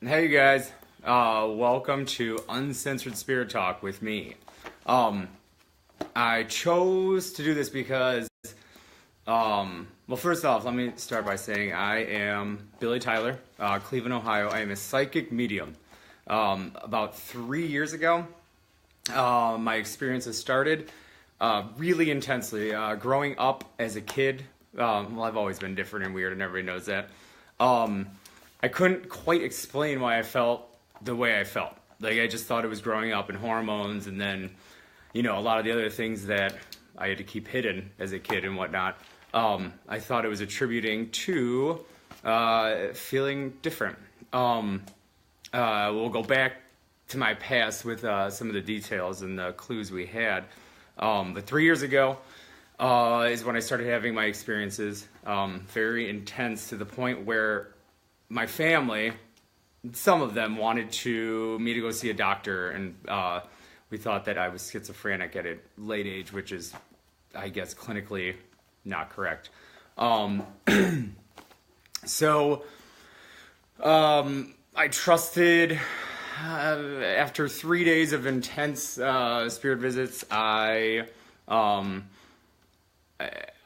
Hey you guys, welcome to Uncensored Spirit Talk with me. I chose to do this because, well, first off, let me start by saying I am Billy Tyler, Cleveland, Ohio. I am a psychic medium. About 3 years ago, my experiences started really intensely. Growing up as a kid, well, I've always been different and weird, and everybody knows that. I couldn't quite explain why I felt the way I felt. Like, I just thought it was growing up and hormones, and then, a lot of the other things that I had to keep hidden as a kid and whatnot. I thought it was attributing to feeling different. We'll go back to my past with some of the details and the clues we had. But 3 years ago is when I started having my experiences, very intense to the point where my family, some of them wanted me to go see a doctor, and we thought that I was schizophrenic at a late age, which is, I guess, clinically not correct. So I trusted. After 3 days of intense spirit visits,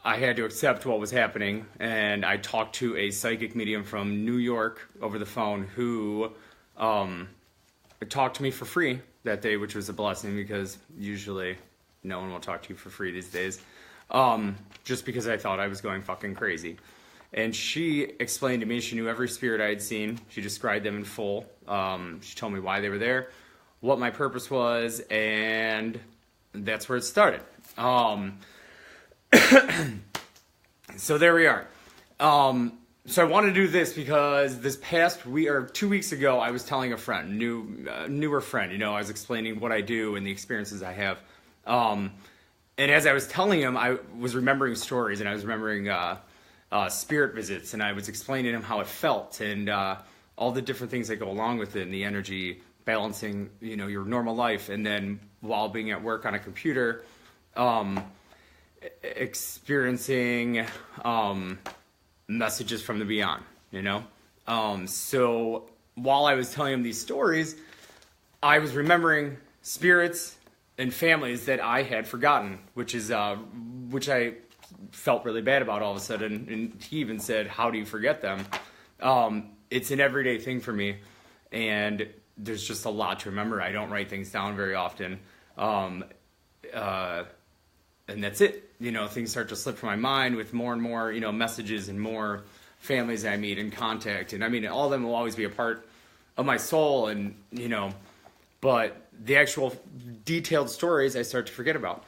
I had to accept what was happening, and I talked to a psychic medium from New York over the phone who talked to me for free that day, which was a blessing because usually no one will talk to you for free these days, just because I thought I was going fucking crazy. And she explained to me, she knew every spirit I had seen. She described them in full. She told me why they were there, what my purpose was, and that's where it started. So there we are. So I want to do this because this past week, or 2 weeks ago, I was telling a friend, newer friend, I was explaining what I do and the experiences I have. And as I was telling him, I was remembering stories, and I was remembering spirit visits, and I was explaining to him how it felt and all the different things that go along with it, and the energy balancing, your normal life, and then while being at work on a computer, experiencing messages from the beyond, So while I was telling him these stories, I was remembering spirits and families that I had forgotten, which I felt really bad about all of a sudden. And he even said, "How do you forget them?" It's an everyday thing for me, and there's just a lot to remember. I don't write things down very often. And that's it. Things start to slip from my mind with more and more, messages and more families I meet and contact. And I mean, all of them will always be a part of my soul, and, but the actual detailed stories I start to forget about.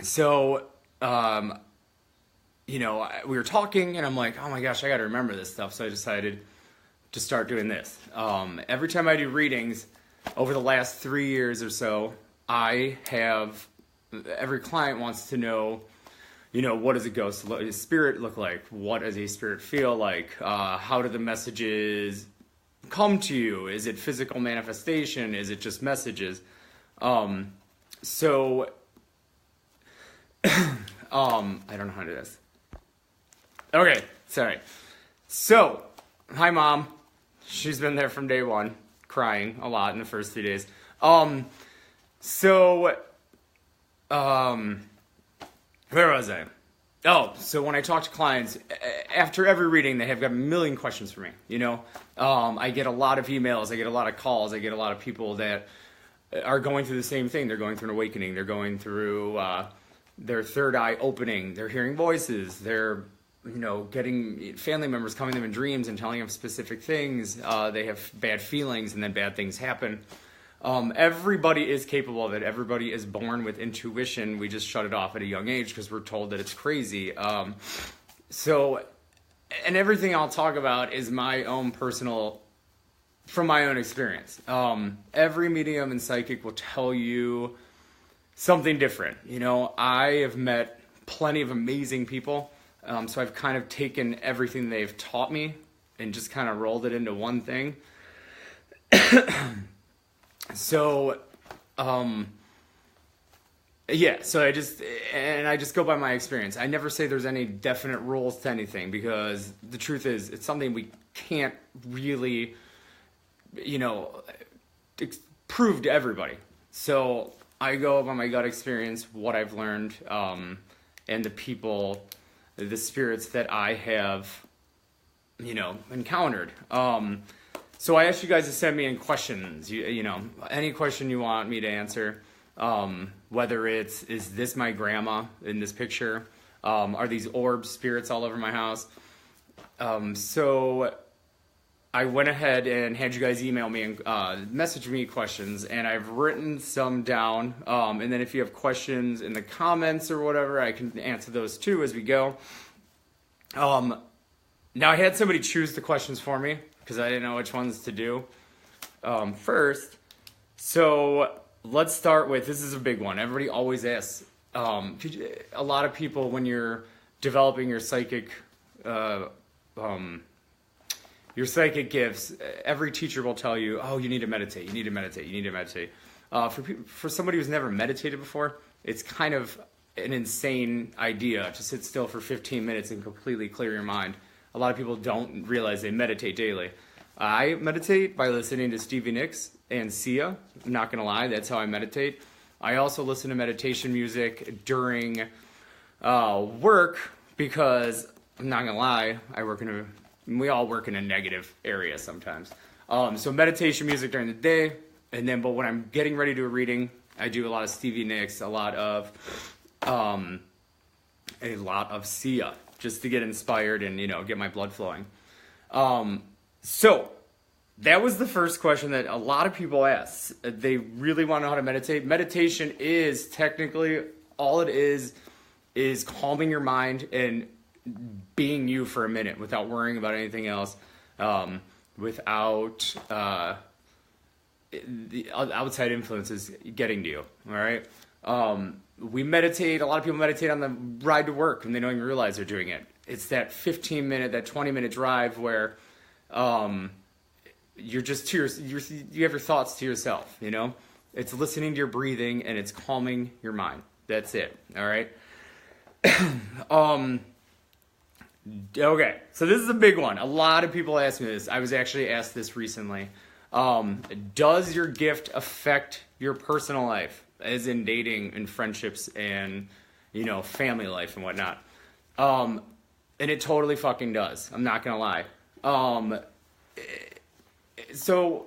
So, we were talking, and I'm like, oh my gosh, I got to remember this stuff. So I decided to start doing this. Every time I do readings over the last 3 years or so, every client wants to know, what does a spirit look like? What does a spirit feel like? How do the messages come to you? Is it physical manifestation? Is it just messages? So, I don't know how to do this. Okay, sorry. So, hi mom. She's been there from day one, crying a lot in the first 3 days. Where was I? Oh, so when I talk to clients, after every reading, they have got a million questions for me, I get a lot of emails, I get a lot of calls, I get a lot of people that are going through the same thing. They're going through an awakening, they're going through their third eye opening, they're hearing voices, they're, getting family members coming to them in dreams and telling them specific things, they have bad feelings, and then bad things happen. Everybody is capable of it. Everybody is born with intuition. We just shut it off at a young age because we're told that it's crazy. And everything I'll talk about is my own personal, from my own experience. Every medium and psychic will tell you something different. I have met plenty of amazing people. So I've kind of taken everything they've taught me and just kind of rolled it into one thing. So, Yeah, so I just go by my experience. I never say there's any definite rules to anything because the truth is it's something we can't really, you know, prove to everybody. So I go by my gut experience, what I've learned, and the people, the spirits that I have, encountered. So I asked you guys to send me in questions. You know, any question you want me to answer. Whether is this my grandma in this picture? Are these orbs, spirits all over my house? So I went ahead and had you guys email me and message me questions, and I've written some down. And then if you have questions in the comments or whatever, I can answer those too as we go. Now I had somebody choose the questions for me because I didn't know which ones to do first. So let's start with, this is a big one. Everybody always asks, a lot of people when you're developing your psychic gifts, every teacher will tell you, oh, you need to meditate, you need to meditate, you need to meditate. For somebody who's never meditated before, it's kind of an insane idea to sit still for 15 minutes and completely clear your mind. A lot of people don't realize they meditate daily. I meditate by listening to Stevie Nicks and Sia. I'm not going to lie, that's how I meditate. I also listen to meditation music during work because, I'm not going to lie, we all work in a negative area sometimes. So meditation music during the day, but when I'm getting ready to do a reading, I do a lot of Stevie Nicks, a lot of Sia, just to get inspired and, get my blood flowing. So that was the first question that a lot of people ask. They really want to know how to meditate. Meditation is technically, all it is calming your mind and being you for a minute without worrying about anything else, without the outside influences getting to you, all right? We meditate, a lot of people meditate on the ride to work and they don't even realize they're doing it. It's that 15-minute, that 20-minute drive where you're just you have your thoughts to yourself, It's listening to your breathing and it's calming your mind. That's it, all right? Okay, so this is a big one. A lot of people ask me this. I was actually asked this recently. Does your gift affect your personal life, as in dating and friendships and, family life and whatnot? And it totally fucking does. I'm not gonna lie. So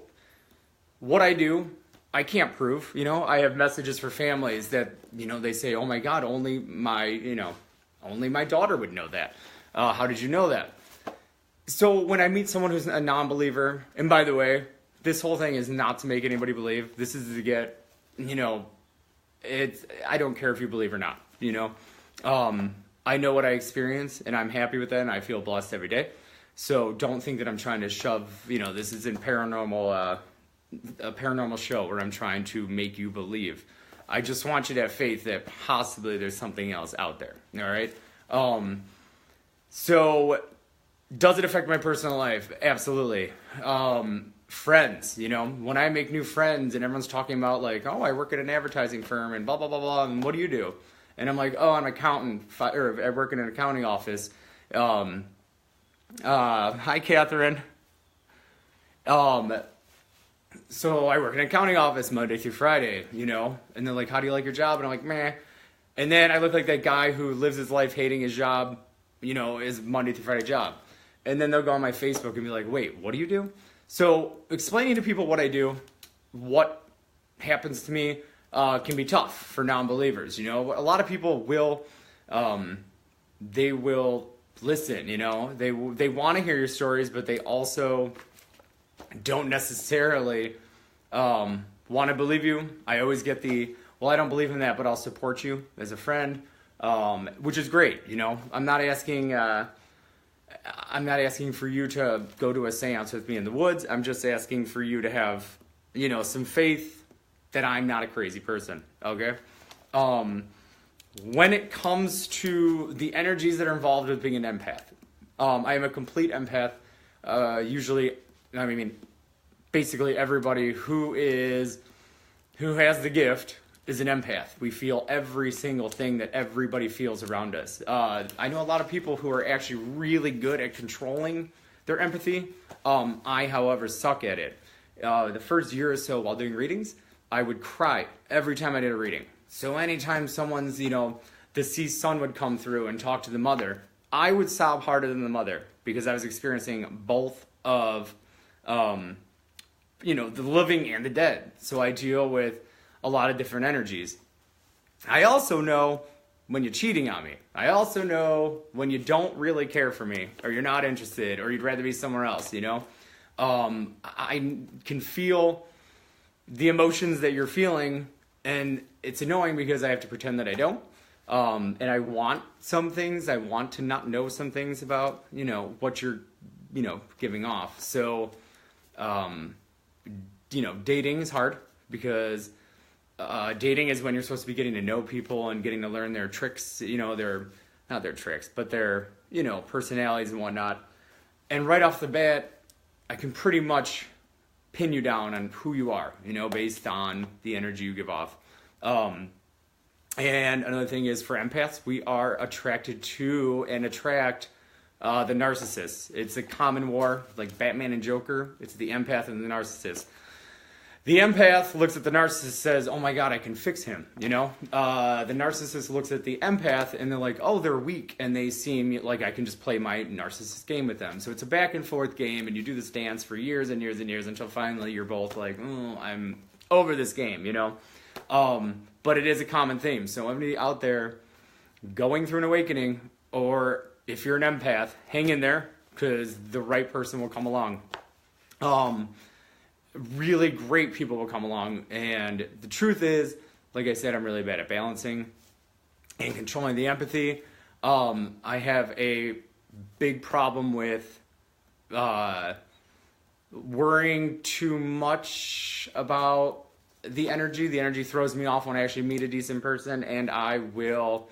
what I do, I can't prove, I have messages for families that, they say, oh my God, only my daughter would know that. How did you know that? So when I meet someone who's a non-believer, and by the way, this whole thing is not to make anybody believe. This is to get, I don't care if you believe or not, I know what I experience and I'm happy with that and I feel blessed every day. So don't think that I'm trying to shove, this is a paranormal show where I'm trying to make you believe. I just want you to have faith that possibly there's something else out there. All right. So does it affect my personal life? Absolutely. Friends, when I make new friends and everyone's talking about like, oh, I work at an advertising firm and blah, blah, blah, blah. And what do? And I'm like, oh, I'm an accountant, or I work in an accounting office. Hi, Catherine. So I work in an accounting office Monday through Friday, and they're like, how do you like your job? And I'm like, meh. And then I look like that guy who lives his life hating his job, his Monday through Friday job. And then they'll go on my Facebook and be like, wait, what do you do? So explaining to people what I do, what happens to me, can be tough for non-believers. A lot of people will, they will listen, they want to hear your stories, but they also don't necessarily want to believe you. I always get well, I don't believe in that, but I'll support you as a friend, which is great. I'm not asking for you to go to a seance with me in the woods. I'm just asking for you to have, some faith that I'm not a crazy person. Okay. When it comes to the energies that are involved with being an empath, I am a complete empath. Basically everybody who has the gift is an empath. We feel every single thing that everybody feels around us. I know a lot of people who are actually really good at controlling their empathy. I, however, suck at it. The first year or so while doing readings, I would cry every time I did a reading. So anytime someone's, the deceased son would come through and talk to the mother, I would sob harder than the mother because I was experiencing both of, the living and the dead. So I deal with a lot of different energies. I also know when you're cheating on me. I also know when you don't really care for me, or you're not interested, or you'd rather be somewhere else, I can feel the emotions that you're feeling, and it's annoying because I have to pretend that I don't. And I want some things. I want to not know some things about, what you're, giving off. So, dating is hard because dating is when you're supposed to be getting to know people and getting to learn their tricks, not their tricks, but their, personalities and whatnot. And right off the bat, I can pretty much pin you down on who you are, based on the energy you give off. And another thing is for empaths, we are attracted to and attract the narcissist. It's a common war, like Batman and Joker. It's the empath and the narcissist. The empath looks at the narcissist, says, oh my God, I can fix him, The narcissist looks at the empath and they're like, oh, they're weak. And they seem like I can just play my narcissist game with them. So it's a back and forth game and you do this dance for years and years and years until finally you're both like, oh, I'm over this game, But it is a common theme. So everybody out there going through an awakening, or if you're an empath, hang in there because the right person will come along. Really great people will come along. And the truth is, like I said, I'm really bad at balancing and controlling the empathy. I have a big problem with worrying too much about the energy. The energy throws me off when I actually meet a decent person, and I will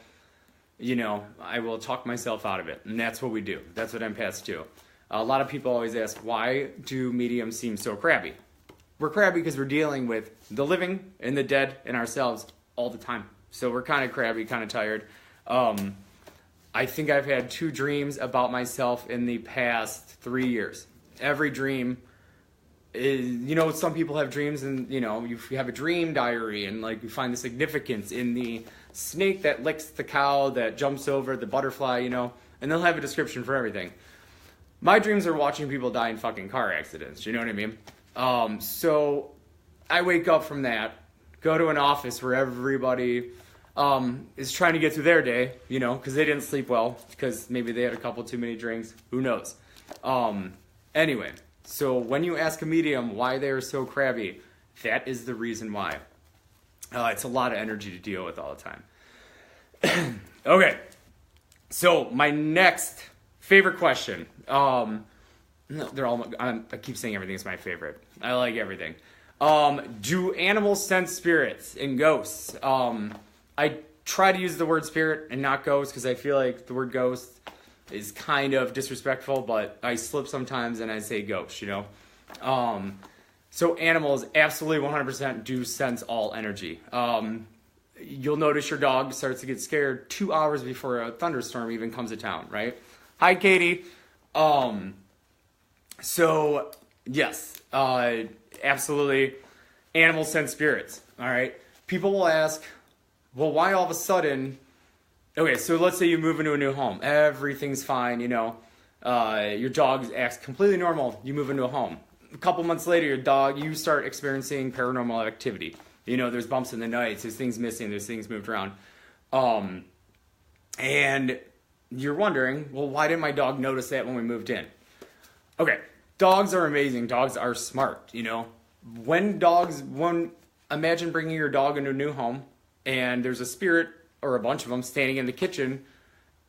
talk myself out of it. And that's what we do. That's what empaths do. A lot of people always ask, why do mediums seem so crabby? We're crabby because we're dealing with the living and the dead and ourselves all the time. So we're kind of crabby, kind of tired. I think I've had 2 dreams about myself in the past 3 years. Every dream is, some people have dreams and, you have a dream diary and like you find the significance in the snake that licks the cow, that jumps over the butterfly, and they'll have a description for everything. My dreams are watching people die in fucking car accidents. You know what I mean? So I wake up from that, go to an office where everybody is trying to get through their day, because they didn't sleep well, because maybe they had a couple too many drinks. Who knows? Anyway, so when you ask a medium why they're so crabby, that is the reason why. It's a lot of energy to deal with all the time. Okay, so my next favorite question. No, they're all. I keep saying everything's my favorite. I like everything. Do animals sense spirits and ghosts? I try to use the word spirit and not ghost because I feel like the word ghost is kind of disrespectful, but I slip sometimes and I say ghost, So animals absolutely 100% do sense all energy. You'll notice your dog starts to get scared 2 hours before a thunderstorm even comes to town, right? Hi, Katie. So, yes, absolutely, animals sense spirits, all right? People will ask, well, why all of a sudden, okay, so let's say you move into a new home. Everything's fine, your dog acts completely normal. You move into a home. A couple months later, you start experiencing paranormal activity. There's bumps in the nights, there's things missing, there's things moved around. And you're wondering, well, why didn't my dog notice that when we moved in? Okay, dogs are amazing. Dogs are smart, Imagine bringing your dog into a new home and there's a spirit or a bunch of them standing in the kitchen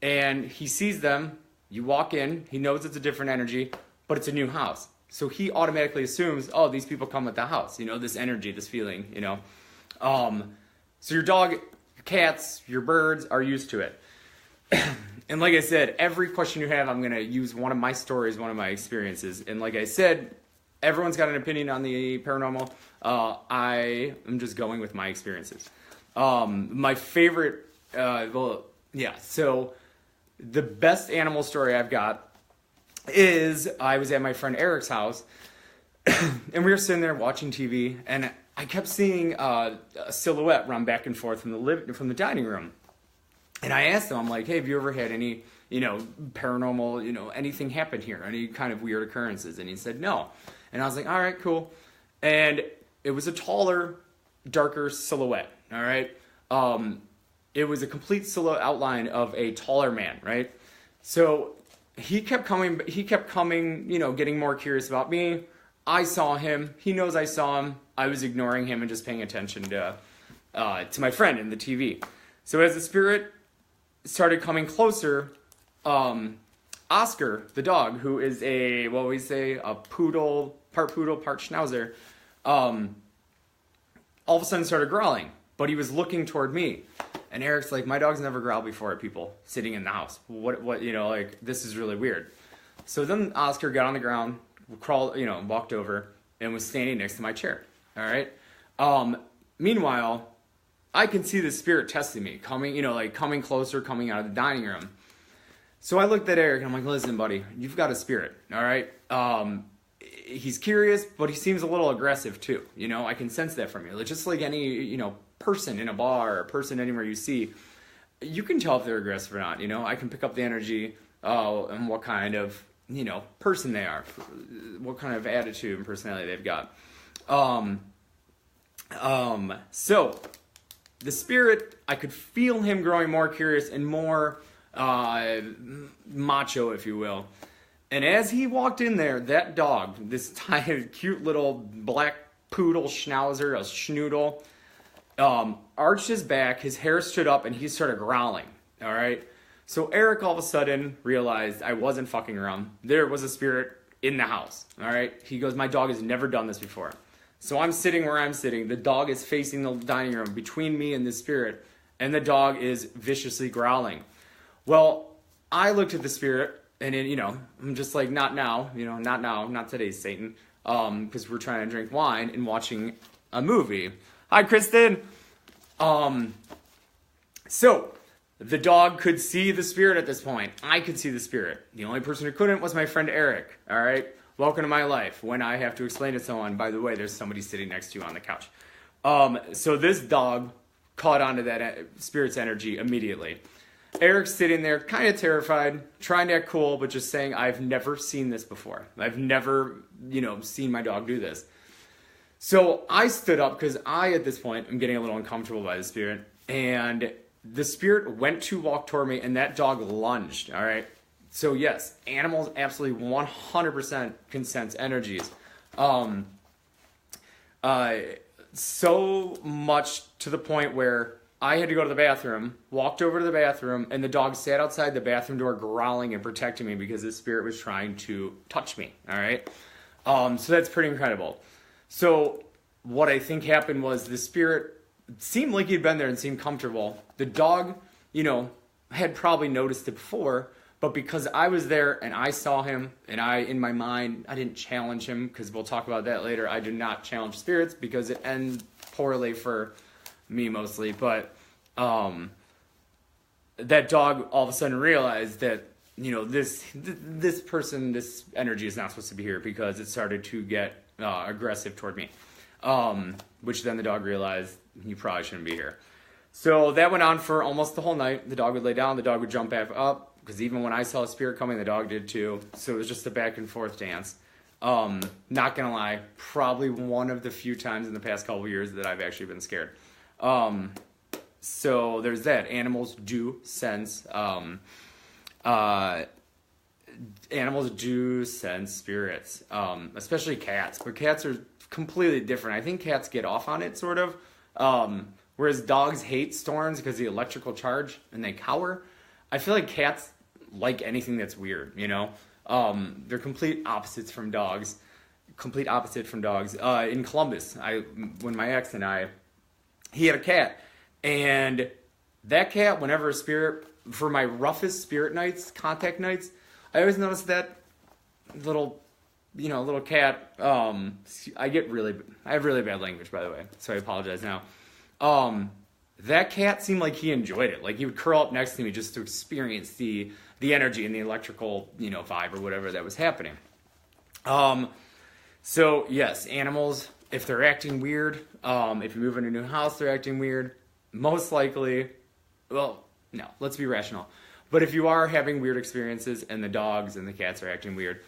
and he sees them. You walk in, he knows it's a different energy, but it's a new house. So he automatically assumes, oh, these people come with the house, this energy, this feeling, So your dog, your cats, your birds are used to it. And like I said, every question you have, I'm going to use one of my stories, one of my experiences. And like I said, everyone's got an opinion on the paranormal. I am just going with my experiences. My favorite, so the best animal story I've got is I was at my friend Eric's house, and we were sitting there watching TV, and I kept seeing a silhouette run back and forth from the dining room. And I asked him, I'm like, hey, have you ever had any, paranormal, anything happen here? Any kind of weird occurrences? And he said, no. And I was like, all right, cool. And it was a taller, darker silhouette, all right? It was a complete silhouette outline of a taller man, right? So he kept coming, getting more curious about me. I saw him. He knows I saw him. I was ignoring him and just paying attention to my friend in the TV. So as the spirit started coming closer, Oscar, the dog, who is a poodle, part schnauzer, all of a sudden started growling, but he was looking toward me. And Eric's like, my dog's never growled before at people sitting in the house. This is really weird. So then Oscar got on the ground, walked over, and was standing next to my chair. All right. Meanwhile, I can see the spirit testing me, coming closer, coming out of the dining room. So I looked at Eric and I'm like, listen, buddy, you've got a spirit. All right. He's curious, but he seems a little aggressive too. I can sense that from you. Just like any, person in a bar or person anywhere you see, you can tell if they're aggressive or not. I can pick up the energy, and what kind of, person they are, what kind of attitude and personality they've got. So the spirit, I could feel him growing more curious and more macho, if you will. And as he walked in there, that dog, this tiny, cute little black poodle schnauzer, a schnoodle, arched his back, his hair stood up, and he started growling. All right? So Eric all of a sudden realized I wasn't fucking around. There was a spirit in the house. All right? He goes, my dog has never done this before. So I'm sitting where I'm sitting. The dog is facing the dining room between me and the spirit, and the dog is viciously growling. Well, I looked at the spirit, and I'm just like, not now, not today, Satan, because we're trying to drink wine and watching a movie. Hi, Kristen. So the dog could see the spirit at this point. I could see the spirit. The only person who couldn't was my friend Eric. All right. Welcome to my life. When I have to explain to someone, by the way, there's somebody sitting next to you on the couch. So this dog caught onto that spirit's energy immediately. Eric's sitting there kind of terrified, trying to act cool, but just saying, I've never seen this before. I've never, seen my dog do this. So I stood up because at this point, am getting a little uncomfortable by the spirit. And the spirit went to walk toward me, and that dog lunged, all right? So yes, animals absolutely 100% can sense energies. So much to the point where I had to go to the bathroom, walked over to the bathroom, and the dog sat outside the bathroom door growling and protecting me because the spirit was trying to touch me, all right? So that's pretty incredible. So what I think happened was the spirit seemed like he'd been there and seemed comfortable. The dog, had probably noticed it before, but because I was there and I saw him and in my mind, I didn't challenge him because we'll talk about that later. I do not challenge spirits because it ends poorly for me mostly. But that dog all of a sudden realized that, this person, this energy is not supposed to be here because it started to get aggressive toward me, which then the dog realized you probably shouldn't be here. So that went on for almost the whole night. The dog would lay down, the dog would jump back up, because even when I saw a spirit coming, the dog did too. So it was just a back and forth dance. Not gonna lie, probably one of the few times in the past couple of years that I've actually been scared. So there's that. Animals do sense spirits, especially cats. But cats are completely different. I think cats get off on it, sort of. Whereas dogs hate storms because of the electrical charge and they cower. I feel like cats like anything that's weird, They're complete opposites from dogs. In Columbus, when my ex and he had a cat. And that cat, whenever a spirit, for my roughest spirit nights, contact nights, I always notice that little cat, I have really bad language, by the way, so I apologize now. that cat seemed like he enjoyed it. Like he would curl up next to me just to experience the energy and the electrical, vibe or whatever that was happening. So yes, animals, if they're acting weird, if you move in a new house, they're acting weird, most likely, well, no, let's be rational. But if you are having weird experiences and the dogs and the cats are acting weird,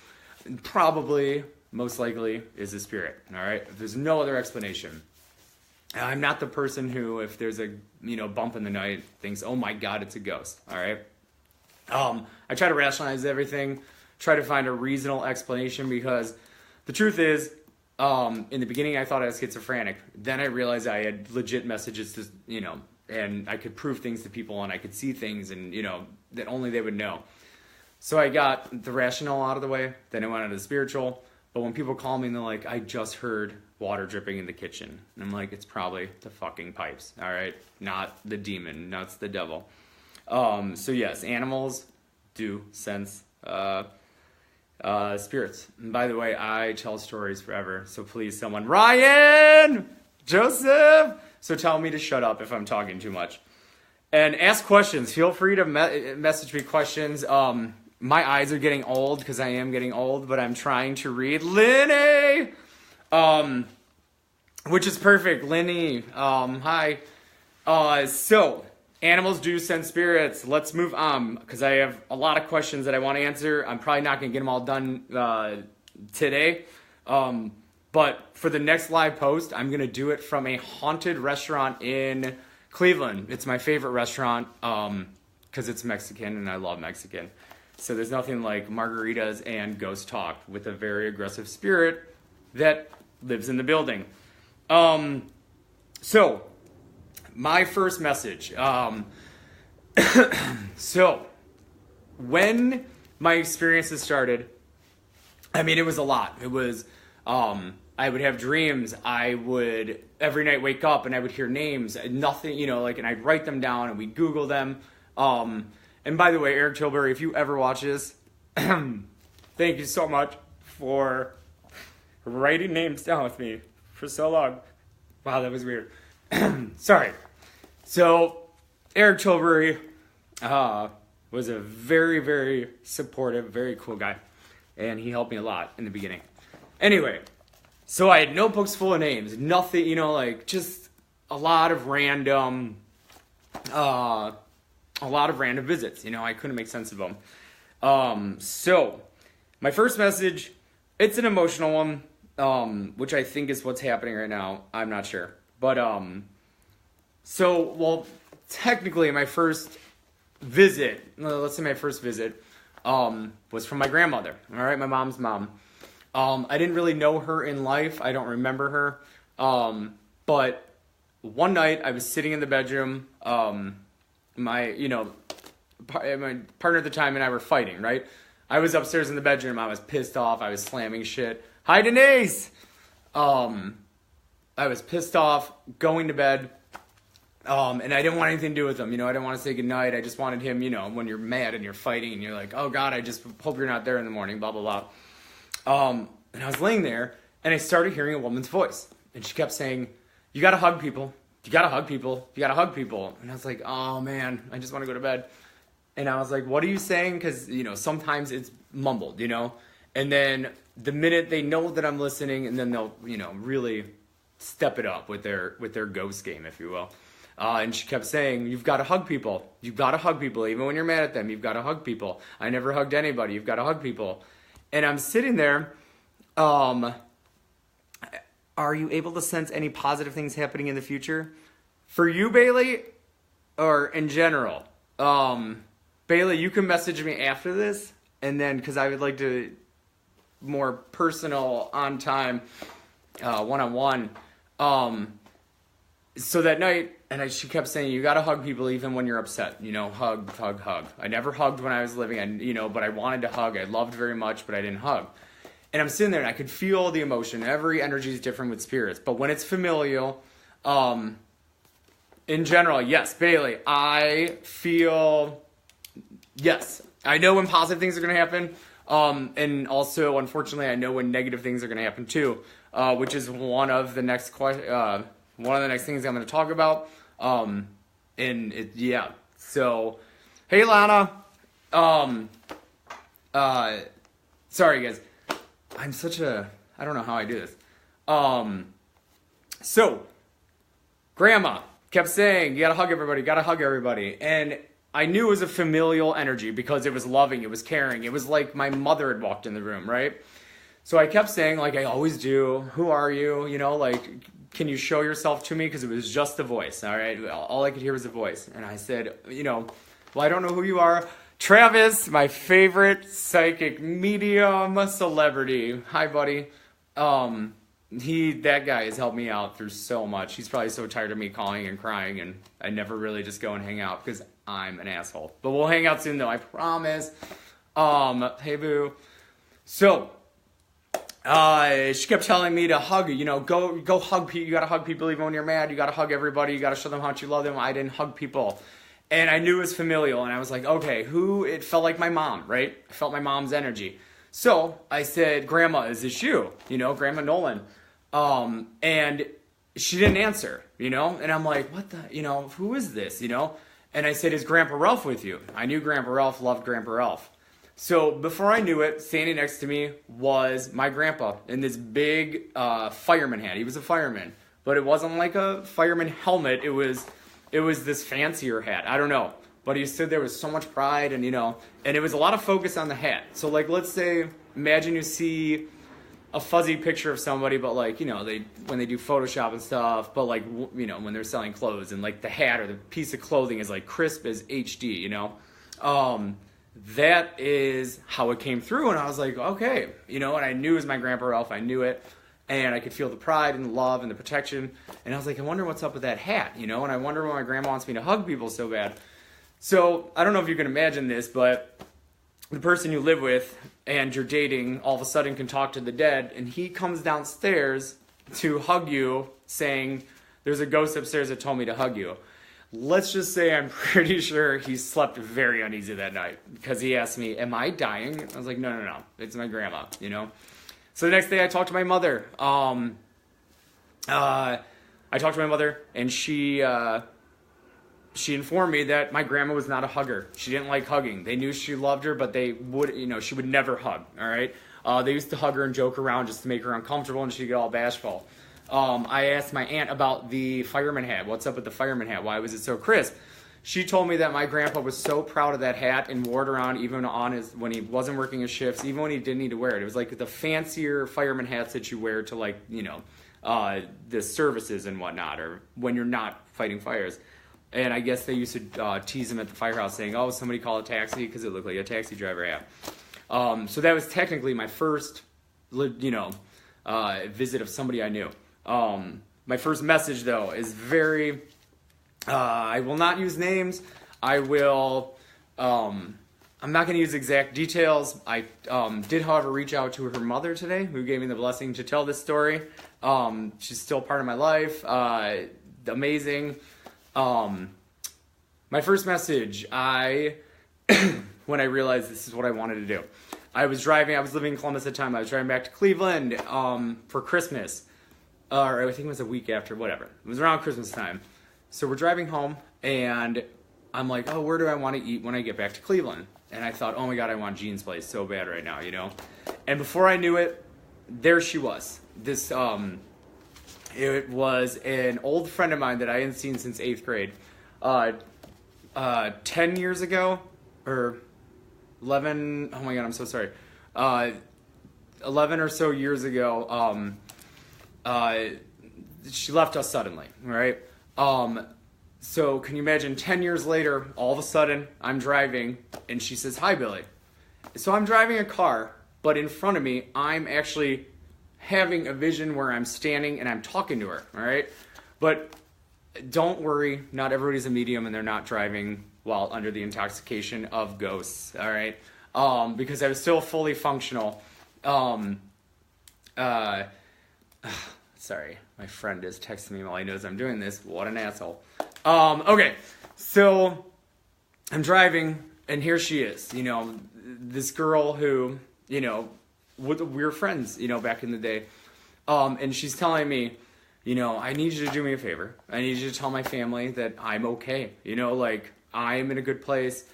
probably, most likely, is a spirit, all right? If there's no other explanation. I'm not the person who, if there's a, bump in the night, thinks, oh my God, it's a ghost, all right? I try to rationalize everything, try to find a reasonable explanation, because the truth is, in the beginning I thought I was schizophrenic. Then I realized I had legit messages to, and I could prove things to people and I could see things and, that only they would know. So I got the rational out of the way, then I went on to the spiritual. But when people call me and they're like, I just heard water dripping in the kitchen. And I'm like, it's probably the fucking pipes, all right? Not the demon, not the devil. So yes, animals do sense spirits. And by the way, I tell stories forever. So please, someone, Ryan, Joseph, so tell me to shut up if I'm talking too much. And ask questions. Feel free to message me questions. My eyes are getting old because I am getting old, but I'm trying to read. Linny! Which is perfect. Linny, hi. So, animals do sense spirits. Let's move on because I have a lot of questions that I want to answer. I'm probably not going to get them all done today. But for the next live post, I'm going to do it from a haunted restaurant in Cleveland. It's my favorite restaurant because it's Mexican and I love Mexican. So there's nothing like margaritas and ghost talk with a very aggressive spirit that lives in the building. So my first message. So when my experiences started, I mean, it was a lot. It was, I would have dreams. I would every night wake up and I would hear names, nothing, and I'd write them down and we'd Google them. And by the way, Eric Tilbury, if you ever watch this, thank you so much for writing names down with me for so long. Wow, that was weird. Sorry. So, Eric Tilbury was a very, very supportive, very cool guy. And he helped me a lot in the beginning. Anyway, so I had notebooks full of names. Nothing, just a lot of random visits. I couldn't make sense of them. So, my first message, it's an emotional one, which I think is what's happening right now. I'm not sure. But, technically my first visit, let's say my first visit, was from my grandmother. All right, my mom's mom. I didn't really know her in life. I don't remember her. But one night I was sitting in the bedroom, my partner at the time and I were fighting, right? I was upstairs in the bedroom. I was pissed off. I was slamming shit. Hi, Denise! I was pissed off, going to bed, and I didn't want anything to do with him. I didn't want to say goodnight. I just wanted him, when you're mad and you're fighting and you're like, oh, God, I just hope you're not there in the morning, blah, blah, blah. And I was laying there, and I started hearing a woman's voice. And she kept saying, you got to hug people. You got to hug people. You got to hug people. And I was like, oh, man, I just want to go to bed. And I was like, what are you saying? Because, sometimes it's mumbled, And then the minute they know that I'm listening, and then they'll, really step it up with their ghost game, if you will. And she kept saying, you've got to hug people. You've got to hug people. Even when you're mad at them, you've got to hug people. I never hugged anybody. You've got to hug people. And I'm sitting there. Are you able to sense any positive things happening in the future? For you, Bailey, or in general? Bailey, you can message me after this. And then, because I would like to more personal, on time, one-on-one. So that night, she kept saying, you got to hug people even when you're upset. Hug, hug, hug. I never hugged when I was living, but I wanted to hug. I loved very much, but I didn't hug. And I'm sitting there, and I could feel the emotion. Every energy is different with spirits. But when it's familial, in general, yes, Bailey, I feel, yes, I know when positive things are going to happen. And also, unfortunately, I know when negative things are going to happen too, which is one of the next things I'm going to talk about. And yeah. So, hey Lana. Sorry guys. I don't know how I do this. So, Grandma kept saying, you gotta hug everybody. And I knew it was a familial energy because it was loving, it was caring. It was like my mother had walked in the room, right? So I kept saying, like I always do, who are you? You know, like, can you show yourself to me? Because it was just the voice, all right? All I could hear was the voice. And I said, well, I don't know who you are. Travis, my favorite psychic medium celebrity. Hi, buddy. That guy has helped me out through so much. He's probably so tired of me calling and crying, and I never really just go and hang out because I'm an asshole. But we'll hang out soon, though, I promise. Hey, boo. So, she kept telling me to hug, go hug people. You gotta hug people even when you're mad. You gotta hug everybody. You gotta show them how much you love them. I didn't hug people. And I knew it was familial, and I was like, okay, it felt like my mom, right? I felt my mom's energy. So I said, Grandma, is this you? Grandma Nolan. And she didn't answer, and I'm like, what the, who is this, And I said, is Grandpa Ralph with you? I knew Grandpa Ralph loved Grandpa Ralph. So before I knew it, standing next to me was my grandpa in this big fireman hat. He was a fireman, but it wasn't like a fireman helmet. It was this fancier hat. I don't know. But he stood there with so much pride and, and it was a lot of focus on the hat. So, like, let's say, imagine you see a fuzzy picture of somebody, but, like, when they do Photoshop and stuff, but, like, when they're selling clothes and, like, the hat or the piece of clothing is, like, crisp as HD, that is how it came through. And I was like, okay, and I knew it was my Grandpa Ralph. I knew it. And I could feel the pride and the love and the protection. And I was like, I wonder what's up with that hat, and I wonder why my grandma wants me to hug people so bad. So I don't know if you can imagine this, but the person you live with and you're dating all of a sudden can talk to the dead, and he comes downstairs to hug you saying, there's a ghost upstairs that told me to hug you. Let's just say I'm pretty sure he slept very uneasy that night because he asked me, am I dying? I was like, no, it's my grandma, So the next day I talked to my mother. I talked to my mother, and she informed me that my grandma was not a hugger. She didn't like hugging. They knew she loved her, but she would never hug, all right? They used to hug her and joke around just to make her uncomfortable, and she'd get all bashful. I asked my aunt about the fireman hat. What's up with the fireman hat? Why was it so crisp? She told me that my grandpa was so proud of that hat and wore it around even when he wasn't working his shifts, even when he didn't need to wear it. It was like the fancier fireman hats that you wear to, like, the services and whatnot, or when you're not fighting fires. And I guess they used to tease him at the firehouse saying, oh, somebody call a taxi, because it looked like a taxi driver hat. So that was technically my first, visit of somebody I knew. My first message, though, is very... I will not use names. I'm not going to use exact details. I did, however, reach out to her mother today, who gave me the blessing to tell this story. She's still part of my life. Amazing. My first message, when I realized this is what I wanted to do. I was living in Columbus at the time. I was driving back to Cleveland for Christmas. Or I think it was a week after, whatever. It was around Christmas time. So we're driving home, and I'm like, oh, where do I want to eat when I get back to Cleveland? And I thought, oh my God, I want Jean's place so bad right now, And before I knew it, there she was. This, it was an old friend of mine that I hadn't seen since 8th grade. 10 years ago, or 11, oh my God, I'm so sorry. 11 or so years ago, she left us suddenly, right? So can you imagine 10 years later, all of a sudden I'm driving and she says, hi, Billy. So I'm driving a car, but in front of me, I'm actually having a vision where I'm standing and I'm talking to her. All right. But don't worry. Not everybody's a medium and they're not driving while under the intoxication of ghosts. All right. Because I was still fully functional. Sorry, my friend is texting me while he knows I'm doing this. What an asshole. Okay, so I'm driving, and here she is. This girl who, we were friends, back in the day. And she's telling me, I need you to do me a favor. I need you to tell my family that I'm okay. Like, I'm in a good place.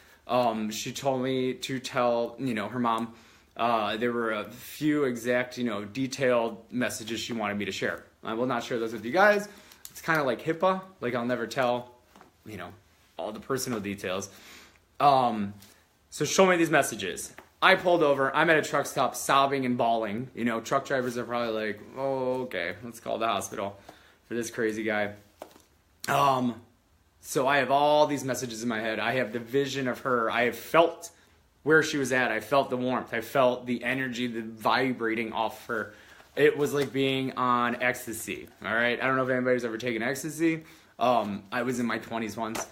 She told me to tell, her mom, there were a few exact, detailed messages she wanted me to share. I will not share those with you guys. It's kind of like HIPAA. Like, I'll never tell, all the personal details. So show me these messages. I pulled over. I'm at a truck stop sobbing and bawling. Truck drivers are probably like, oh, okay, let's call the hospital for this crazy guy. So I have all these messages in my head. I have the vision of her. I have felt where she was at. I felt the warmth. I felt the energy, the vibrating off her. It was like being on ecstasy. All right. I don't know if anybody's ever taken ecstasy. I was in my 20s once.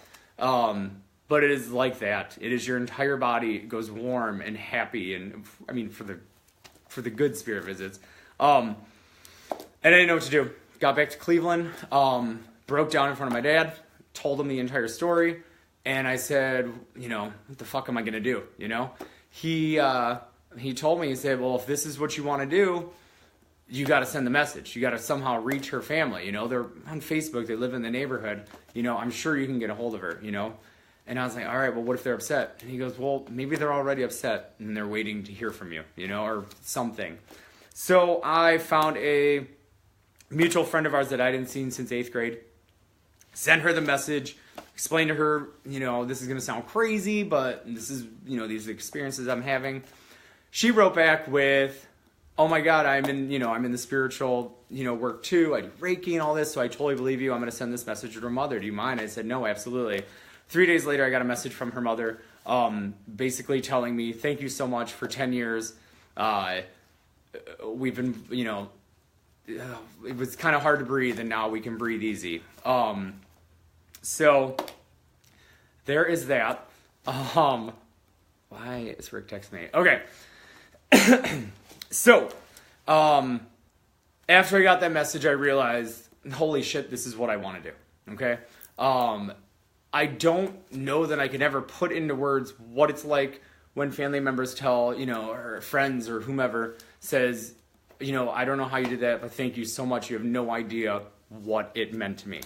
But it is like that. It is your entire body goes warm and happy, and for the good spirit visits. And I didn't know what to do. Got back to Cleveland. Broke down in front of my dad. Told him the entire story, and I said, what the fuck am I gonna do? He told me, he said, well, if this is what you want to do, you got to send the message. You got to somehow reach her family. They're on Facebook. They live in the neighborhood. I'm sure you can get a hold of her. And I was like, all right, well, what if they're upset? And he goes, well, maybe they're already upset and they're waiting to hear from you, or something. So I found a mutual friend of ours that I hadn't seen since 8th grade. Sent her the message, explained to her, this is going to sound crazy, but this is, these experiences I'm having. She wrote back with, oh my God, I'm in the spiritual, work too. I do Reiki and all this, so I totally believe you. I'm going to send this message to her mother. Do you mind? I said, no, absolutely. 3 days later, I got a message from her mother, basically telling me, thank you so much for 10 years. We've been, it was kind of hard to breathe, and now we can breathe easy. So there is that. Why is Rick texting me? Okay. So, after I got that message, I realized, holy shit, this is what I want to do. Okay. I don't know that I can ever put into words what it's like when family members tell, or friends or whomever says, I don't know how you did that, but thank you so much. You have no idea what it meant to me,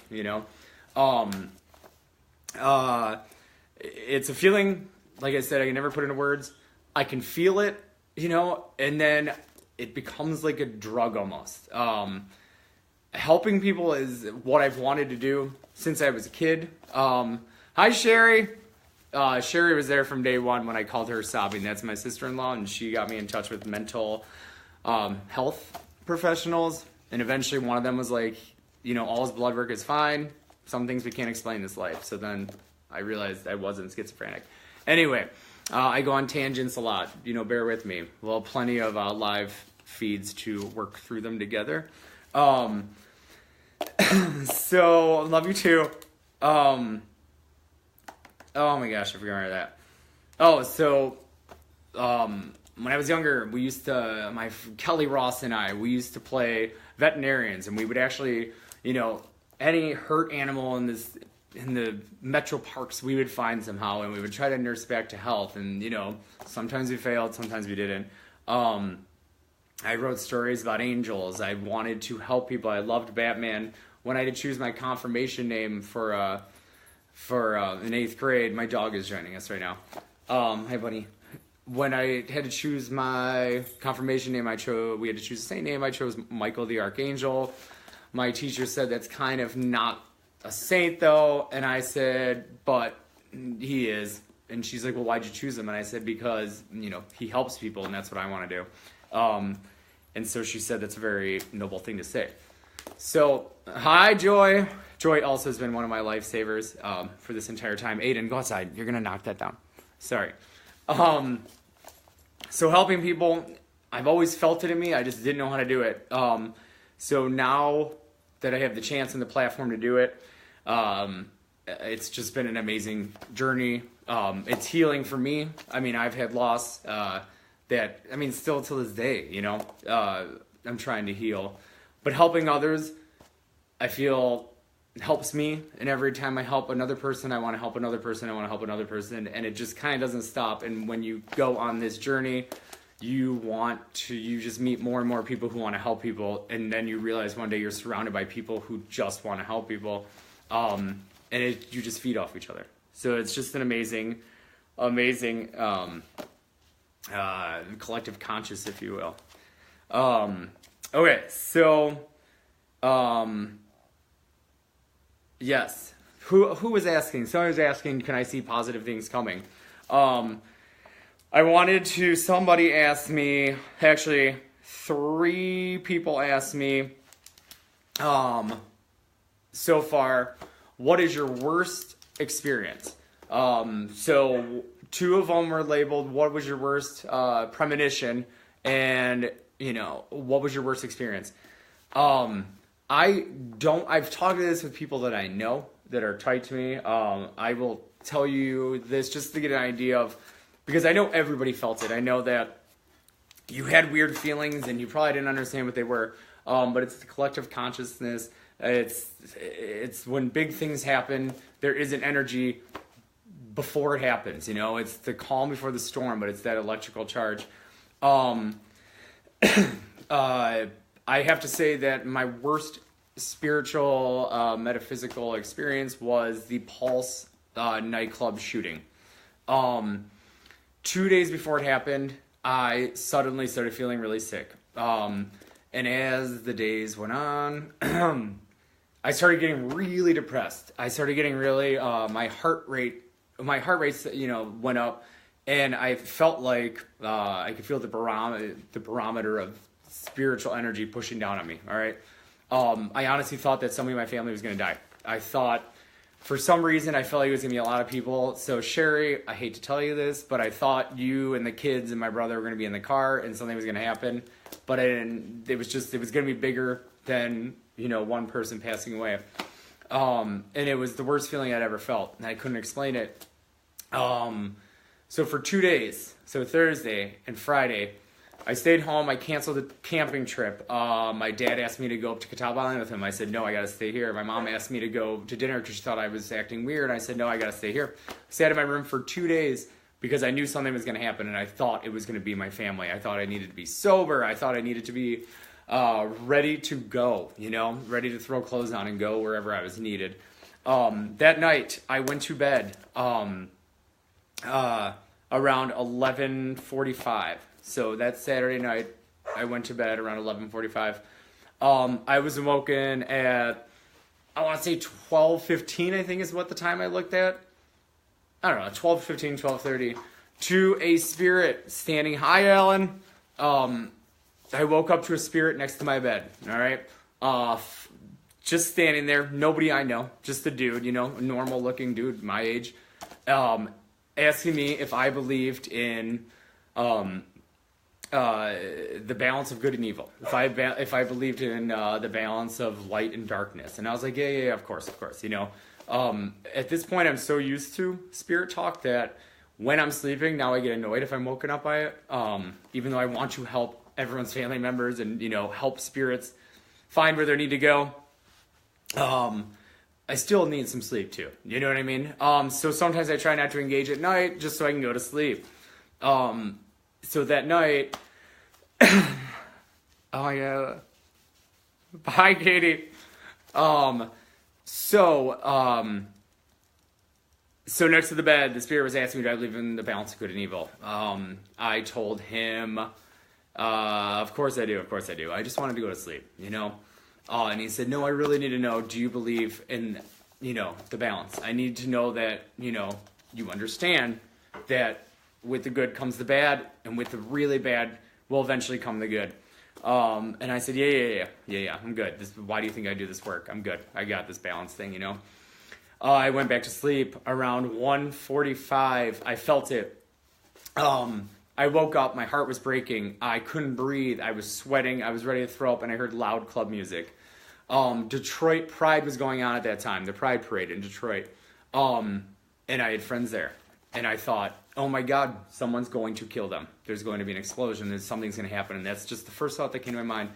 It's a feeling, like I said, I can never put into words. I can feel it, and then it becomes like a drug almost. Helping people is what I've wanted to do since I was a kid. Hi, Sherry. Sherry was there from day one when I called her sobbing. That's my sister-in-law, and she got me in touch with mental health professionals. And eventually one of them was like, all his blood work is fine. Some things we can't explain in this life. So then I realized I wasn't schizophrenic. Anyway, I go on tangents a lot. Bear with me. Well, plenty of live feeds to work through them together. So, love you too. Oh my gosh, I forgot that. Oh, so, when I was younger, we used to, Kelly Ross and I, we used to play veterinarians, and we would actually, any hurt animal in the metro parks, we would find somehow, and we would try to nurse back to health, and, sometimes we failed, sometimes we didn't. I wrote stories about angels. I wanted to help people. I loved Batman. When I had to choose my confirmation name for in 8th grade, my dog is joining us right now. Hi, buddy. When I had to choose my confirmation name, we had to choose the same name. I chose Michael the Archangel. My teacher said that's kind of not a saint, though. And I said, but he is. And she's like, well, why'd you choose him? And I said, because, he helps people, and that's what I want to do. And so she said that's a very noble thing to say. So, hi, Joy. Joy also has been one of my lifesavers for this entire time. Aiden, go outside. You're going to knock that down. Sorry. So helping people, I've always felt it in me. I just didn't know how to do it. So now that I have the chance and the platform to do it, it's just been an amazing journey. It's healing for me. I've had loss still to this day, I'm trying to heal. But helping others, I feel, helps me. And every time I help another person, I want to help another person, I want to help another person. And it just kind of doesn't stop. And when you go on this journey, you just meet more and more people who want to help people, and then you realize one day you're surrounded by people who just want to help people, and you just feed off each other. So it's just an amazing collective conscious, if you will. Okay, so yes, who was asking? Someone was asking, can I see positive things coming? Somebody asked me, actually 3 people asked me, so far, what is your worst experience? So 2 of them were labeled, what was your worst premonition? And, what was your worst experience? I've talked to this with people that I know that are tight to me. I will tell you this just to get an idea of, because I know everybody felt it. I know that you had weird feelings and you probably didn't understand what they were. But it's the collective consciousness. It's when big things happen, there is an energy before it happens. It's the calm before the storm, but it's that electrical charge. I have to say that my worst spiritual, metaphysical experience was the Pulse nightclub shooting. 2 days before it happened, I suddenly started feeling really sick. And as the days went on, I started getting really depressed. I started getting really, my heart rate, went up, and I felt like I could feel the barometer of spiritual energy pushing down on me. All right. I honestly thought that somebody in my family was going to die. I thought, for some reason, I felt like it was going to be a lot of people. So Sherry, I hate to tell you this, but I thought you and the kids and my brother were going to be in the car and something was going to happen. But I didn't. It was going to be bigger than, one person passing away. And it was the worst feeling I'd ever felt, and I couldn't explain it. So for 2 days, so Thursday and Friday, I stayed home. I canceled the camping trip. My dad asked me to go up to Catawba Island with him. I said, no, I got to stay here. My mom asked me to go to dinner because she thought I was acting weird. I said, no, I got to stay here. I sat in my room for 2 days because I knew something was going to happen, and I thought it was going to be my family. I thought I needed to be sober. I thought I needed to be ready to go, ready to throw clothes on and go wherever I was needed. That night, I went to bed around 11:45. So that Saturday night, I went to bed around 11:45. I was awoken at, I want to say 12:15, I think is what the time I looked at. I don't know, 12:15, 12:30, to a spirit standing. Hi, Alan. I woke up to a spirit next to my bed, all right? Just standing there, nobody I know, just a dude, a normal-looking dude my age, asking me if I believed in the balance of good and evil. If I believed in the balance of light and darkness. And I was like, yeah, of course. At this point, I'm so used to spirit talk that when I'm sleeping, now I get annoyed if I'm woken up by it. Even though I want to help everyone's family members and, help spirits find where they need to go. I still need some sleep too. You know what I mean? So sometimes I try not to engage at night just so I can go to sleep. So that night, oh yeah, bye Katie. So next to the bed, the spirit was asking me, do I believe in the balance of good and evil? I told him, of course I do. I just wanted to go to sleep, and he said, no, I really need to know, do you believe in, the balance? I need to know that, you understand that with the good comes the bad, and with the really bad will eventually come the good. And I said, yeah, I'm good. Why do you think I do this work? I'm good. I got this balance thing, I went back to sleep around 1:45. I felt it. I woke up. My heart was breaking. I couldn't breathe. I was sweating. I was ready to throw up, and I heard loud club music. Detroit Pride was going on at that time, the Pride Parade in Detroit. And I had friends there. And I thought, oh my God, someone's going to kill them. There's going to be an explosion. Something's going to happen. And that's just the first thought that came to my mind.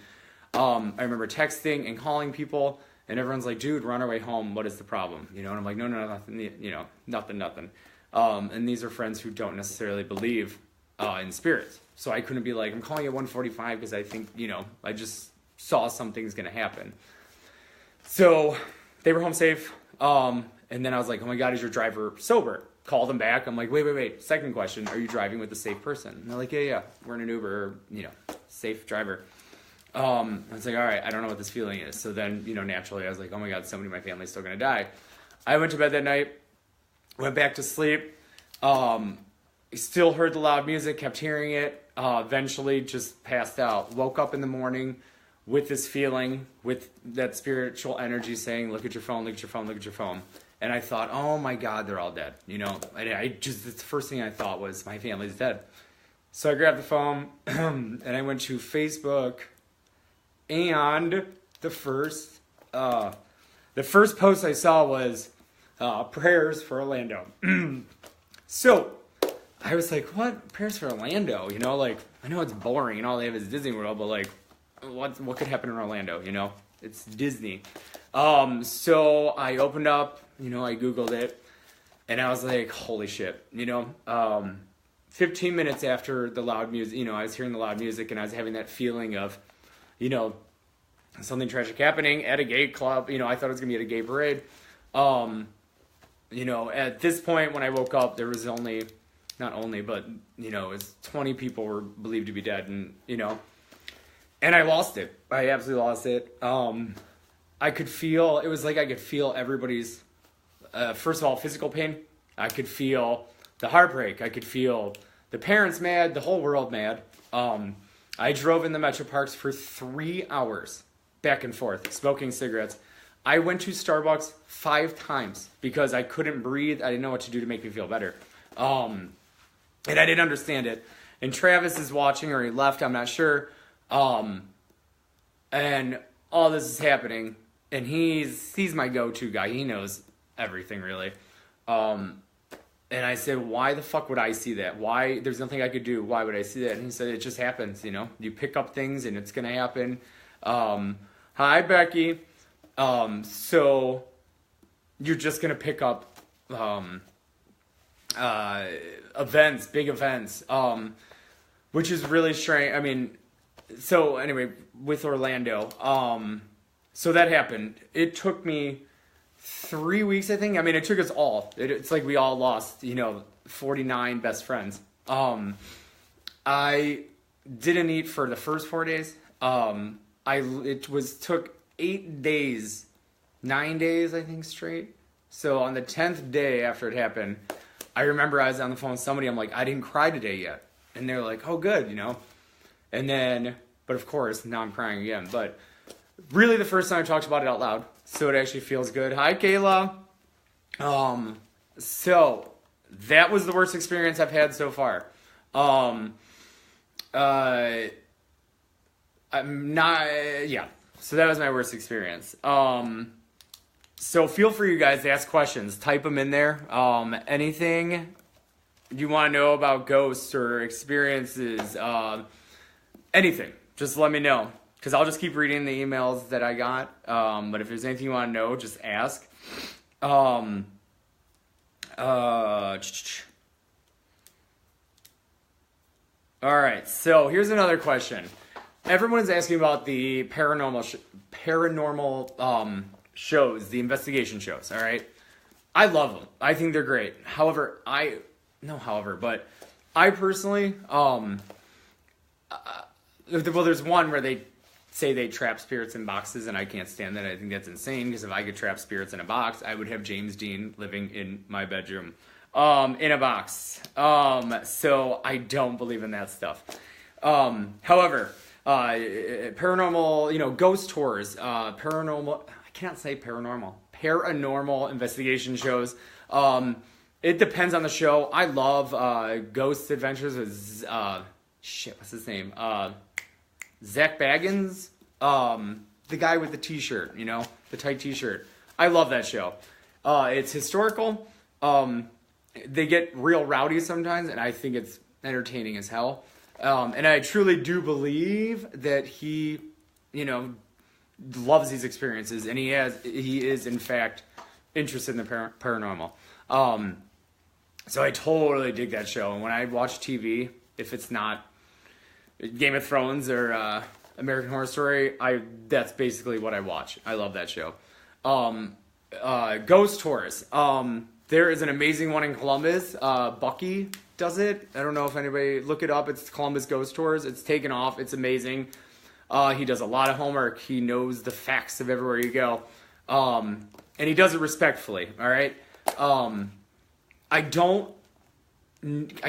I remember texting and calling people, and everyone's like, dude, we're on our way home. What is the problem? And I'm like, no, nothing. Nothing. And these are friends who don't necessarily believe in spirits. So I couldn't be like, I'm calling at 1:45 because I think, I just saw something's going to happen. So they were home safe. And then I was like, oh my God, is your driver sober? Call them back. I'm like, wait. Second question, are you driving with a safe person? And they're like, yeah. We're in an Uber, safe driver. I was like, all right, I don't know what this feeling is. So then, naturally I was like, oh my God, somebody in my family's still going to die. I went to bed that night, went back to sleep. Still heard the loud music, kept hearing it. Eventually just passed out. Woke up in the morning with this feeling, with that spiritual energy saying, look at your phone, look at your phone, look at your phone. And I thought, oh my God, they're all dead. The first thing I thought was, my family's dead. So I grabbed the phone and I went to Facebook, and the first post I saw was prayers for Orlando. So I was like, what? Prayers for Orlando? I know it's boring and all they have is Disney World, but like, what could happen in Orlando? It's Disney. So I opened up, I Googled it, and I was like, holy shit, 15 minutes after the loud music, I was hearing the loud music and I was having that feeling of, something tragic happening at a gay club. I thought it was going to be at a gay parade. At this point when I woke up, there was not only, but, it was 20 people were believed to be dead, and, and I lost it. I absolutely lost it. I could feel everybody's, first of all, physical pain. I could feel the heartbreak. I could feel the parents mad, the whole world mad. I drove in the Metro Parks for 3 hours, back and forth, smoking cigarettes. I went to Starbucks 5 times because I couldn't breathe. I didn't know what to do to make me feel better. And I didn't understand it. And Travis is watching, or he left, I'm not sure. And all this is happening, and he's my go-to guy. He knows everything, really. And I said, why the fuck would I see that? Why? There's nothing I could do. Why would I see that? And he said, it just happens, You pick up things, and it's going to happen. Hi, Becky. So you're just going to pick up events, big events, which is really strange. So anyway, with Orlando, so that happened. It took me 3 weeks, I think. It took us all. It's like we all lost, 49 best friends. I didn't eat for the first 4 days. Took 8 days, 9 days, I think, straight. So on the 10th day after it happened, I remember I was on the phone with somebody. I'm like, I didn't cry today yet. And they're like, oh, good, And then, but of course, now I'm crying again. But really the first time I talked about it out loud. So it actually feels good. Hi, Kayla. So that was the worst experience I've had so far. So that was my worst experience. So feel free, you guys, to ask questions. Type them in there. Anything you want to know about ghosts or experiences, anything, just let me know. Because I'll just keep reading the emails that I got. But if there's anything you want to know, just ask. All right, so here's another question. Everyone's asking about the paranormal shows, the investigation shows, all right? I love them. I think they're great. But I personally, there's one where they say they trap spirits in boxes, and I can't stand that. I think that's insane, because if I could trap spirits in a box, I would have James Dean living in my bedroom in a box. So I don't believe in that stuff. However, paranormal, ghost tours, paranormal investigation shows. It depends on the show. I love Ghost Adventures with what's his name? Zach Baggins, the guy with the t-shirt, the tight t-shirt. I love that show. It's historical. They get real rowdy sometimes, and I think it's entertaining as hell. And I truly do believe that he, loves these experiences, and he is in fact interested in the paranormal. So I totally dig that show. And when I watch TV, if it's not Game of Thrones or American Horror Story, that's basically what I watch. I love that show. Ghost tours. There is an amazing one in Columbus. Bucky does it. I don't know if anybody look it up. It's Columbus Ghost Tours. It's taken off. It's amazing. He does a lot of homework. He knows the facts of everywhere you go. And he does it respectfully. All right. I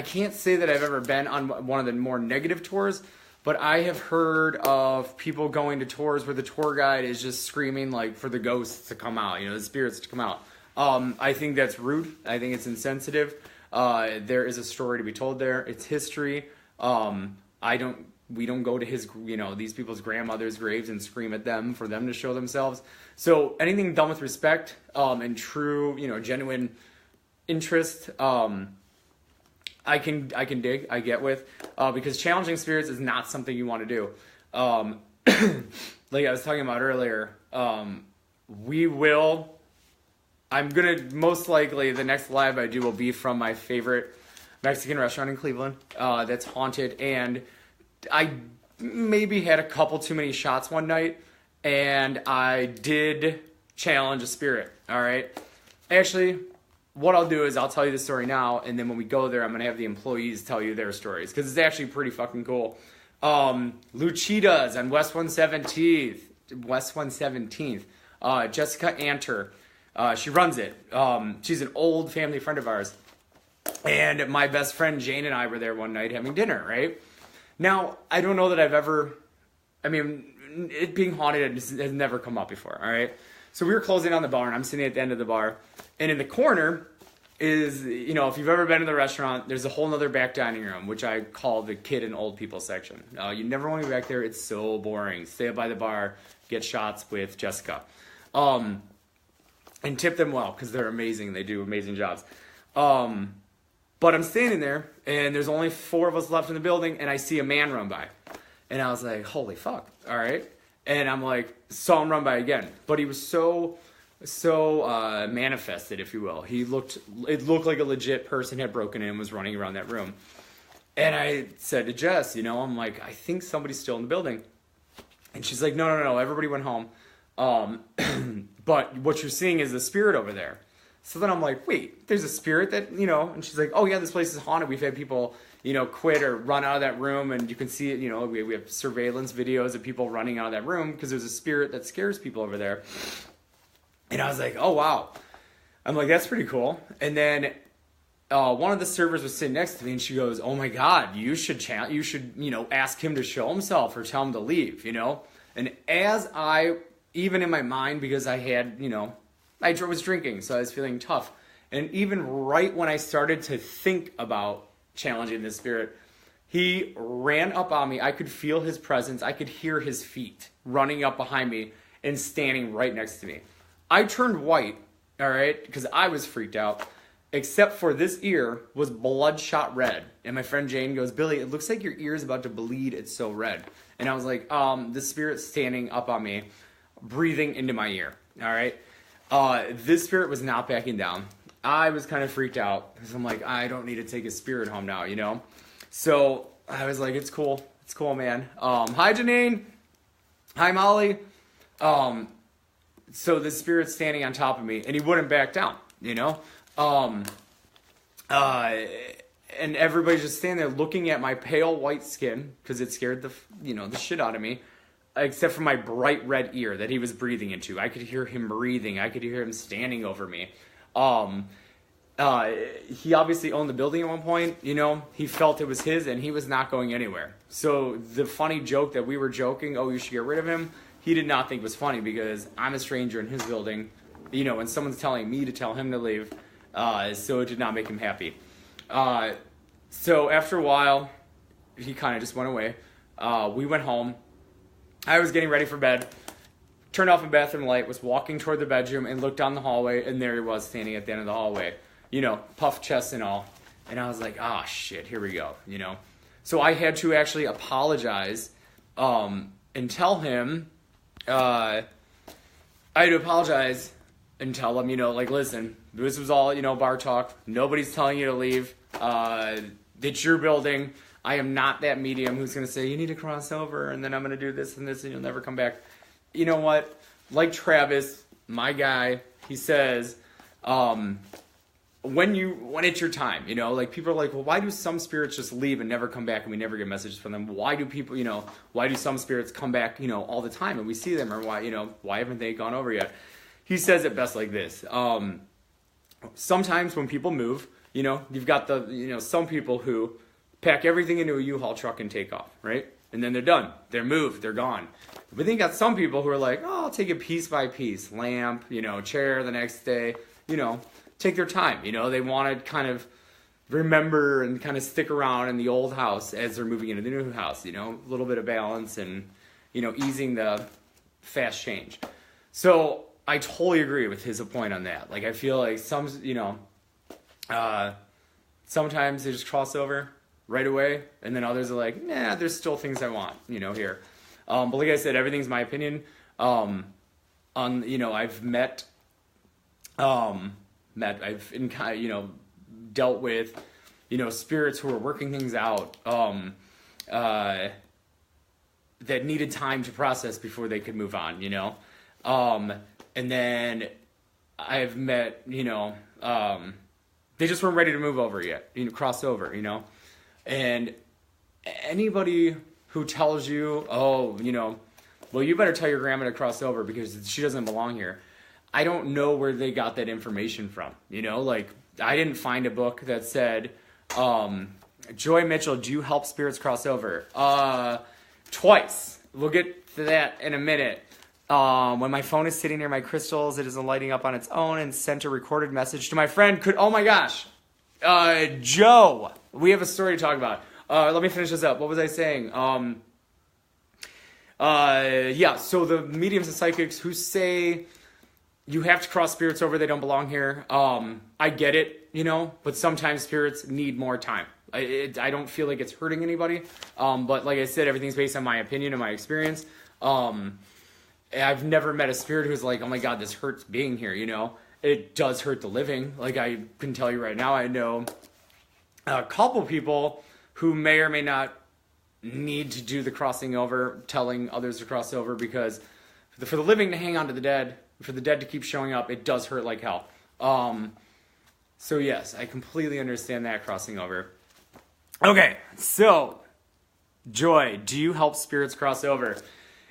can't say that I've ever been on one of the more negative tours, but I have heard of people going to tours where the tour guide is just screaming like for the ghosts to come out, the spirits to come out. I think that's rude. I think it's insensitive. There is a story to be told there. It's history. We don't go to his, these people's grandmother's graves and scream at them for them to show themselves. So anything done with respect, and true, genuine interest, I can dig, I get with, because challenging spirits is not something you want to do. Like I was talking about earlier, I'm going to, most likely, the next live I do will be from my favorite Mexican restaurant in Cleveland, that's haunted, and I maybe had a couple too many shots one night, and I did challenge a spirit, all right? Actually, what I'll do is I'll tell you the story now, and then when we go there, I'm going to have the employees tell you their stories, because it's actually pretty fucking cool. Luchitas on West 117th, Jessica Anter, she runs it. She's an old family friend of ours, and my best friend Jane and I were there one night having dinner, right? Now, I don't know that it being haunted has never come up before, all right? So we were closing on the bar, and I'm sitting at the end of the bar, and in the corner is, if you've ever been to the restaurant, there's a whole nother back dining room, which I call the kid and old people section. You never want to be back there. It's so boring. Stay up by the bar, get shots with Jessica. And tip them well, because they're amazing. They do amazing jobs. But I'm standing there, and there's only 4 of us left in the building, and I see a man run by. And I was like, holy fuck, all right? And I'm like, saw him run by again. But he was so manifested, if you will. It looked like a legit person had broken in and was running around that room. And I said to Jess, I'm like, I think somebody's still in the building. And she's like, no, everybody went home. But what you're seeing is the spirit over there. So then I'm like, wait, there's a spirit that, and she's like, oh yeah, this place is haunted. We've had people, quit or run out of that room, and you can see it, we have surveillance videos of people running out of that room because there's a spirit that scares people over there. And I was like, oh wow. I'm like, that's pretty cool. And then one of the servers was sitting next to me, and she goes, oh my God, you should ask him to show himself or tell him to leave, And as even in my mind, because I had, I was drinking, so I was feeling tough. And even right when I started to think about challenging this spirit, he ran up on me. I could feel his presence. I could hear his feet running up behind me and standing right next to me. I turned white, all right, because I was freaked out, except for this ear was bloodshot red. And my friend Jane goes, Billy, it looks like your ear is about to bleed. It's so red. And I was like, the spirit's standing up on me, breathing into my ear, all right? This spirit was not backing down. I was kind of freaked out because I'm like, I don't need to take a spirit home now, So I was like, it's cool, man. Hi, Janine. Hi, Molly. So the spirit's standing on top of me, and he wouldn't back down, and everybody's just standing there looking at my pale white skin because it scared the shit out of me. Except for my bright red ear that he was breathing into. I could hear him breathing. I could hear him standing over me. He obviously owned the building at one point. He felt it was his, and he was not going anywhere. So the funny joke that we were joking, oh, you should get rid of him, he did not think was funny because I'm a stranger in his building, and someone's telling me to tell him to leave. So it did not make him happy. So after a while, he kind of just went away. We went home. I was getting ready for bed, turned off the bathroom light, was walking toward the bedroom, and looked down the hallway, and there he was standing at the end of the hallway, puffed chest and all. And I was like, shit, here we go, So I had to actually apologize and tell him, I had to apologize and tell him, listen, this was all, bar talk. Nobody's telling you to leave. It's your building. I am not that medium who's going to say, you need to cross over, and then I'm going to do this, and you'll never come back. You know what? Like Travis, my guy, he says, when it's your time, like people are like, well, why do some spirits just leave and never come back and we never get messages from them? Why do people, why do some spirits come back, all the time and we see them, or why haven't they gone over yet? He says it best like this. Sometimes when people move, you've got some people who pack everything into a U-Haul truck and take off, right? And then they're done. They're moved. They're gone. But then you got some people who are like, oh, I'll take it piece by piece. Lamp, chair the next day, take their time. They want to kind of remember and kind of stick around in the old house as they're moving into the new house, a little bit of balance and, easing the fast change. So I totally agree with his point on that. Like, I feel like sometimes they just cross over right away, and then others are like, nah, there's still things I want, here. But like I said, everything's my opinion. I've dealt with, spirits who are working things out, that needed time to process before they could move on, and then I've met, they just weren't ready to move over yet, cross over, and anybody who tells you, oh, well, you better tell your grandma to cross over because she doesn't belong here. I don't know where they got that information from, like I didn't find a book that said, Joy Mitchell, do you help spirits cross over? Twice. We'll get to that in a minute. When my phone is sitting near my crystals, it isn't lighting up on its own, and sent a recorded message to my friend. Oh my gosh. Joe, we have a story to talk about. Let me finish this up. What was I saying? So the mediums and psychics who say you have to cross spirits over, they don't belong here. I get it, but sometimes spirits need more time. I don't feel like it's hurting anybody. But like I said, everything's based on my opinion and my experience. I've never met a spirit who's like, oh my God, this hurts being here, It does hurt the living. Like I can tell you right now, I know a couple people who may or may not need to do the crossing over, telling others to cross over, because for the living to hang on to the dead, for the dead to keep showing up, it does hurt like hell. So yes, I completely understand that crossing over. Okay, so Joy, do you help spirits cross over?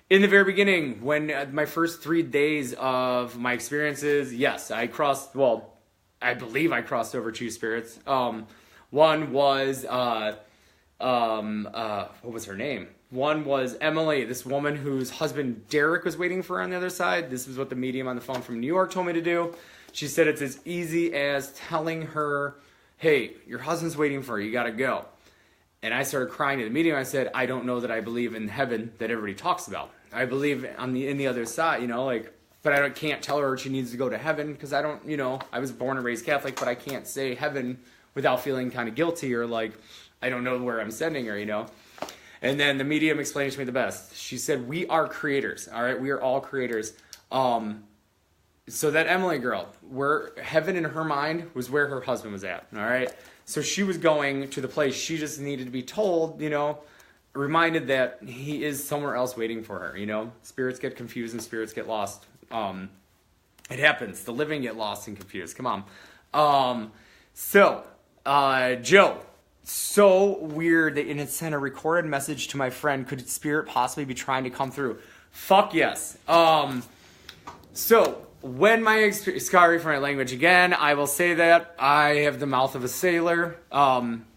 In the very beginning, when my first 3 days of my experiences, yes, I believe I crossed over 2 spirits. One was, what was her name? One was Emily, this woman whose husband Derek was waiting for her on the other side. This is what the medium on the phone from New York told me to do. She said it's as easy as telling her, hey, your husband's waiting for you, you gotta go. And I started crying to the medium. I said, I don't know that I believe in heaven that everybody talks about. I believe in the other side, but I can't tell her she needs to go to heaven because I don't, I was born and raised Catholic, but I can't say heaven without feeling kind of guilty or like, I don't know where I'm sending her, And then the medium explained it to me the best. She said, we are creators, all right? We are all creators. So that Emily girl, where heaven in her mind was where her husband was at, all right? So she was going to the place. She just needed to be told, reminded that he is somewhere else waiting for her, Spirits get confused and spirits get lost. It happens. The living get lost and confused. Come on. Joe, so weird that it sent a recorded message to my friend. Could spirit possibly be trying to come through? Fuck yes. So when my sorry for my language again, I will say that I have the mouth of a sailor.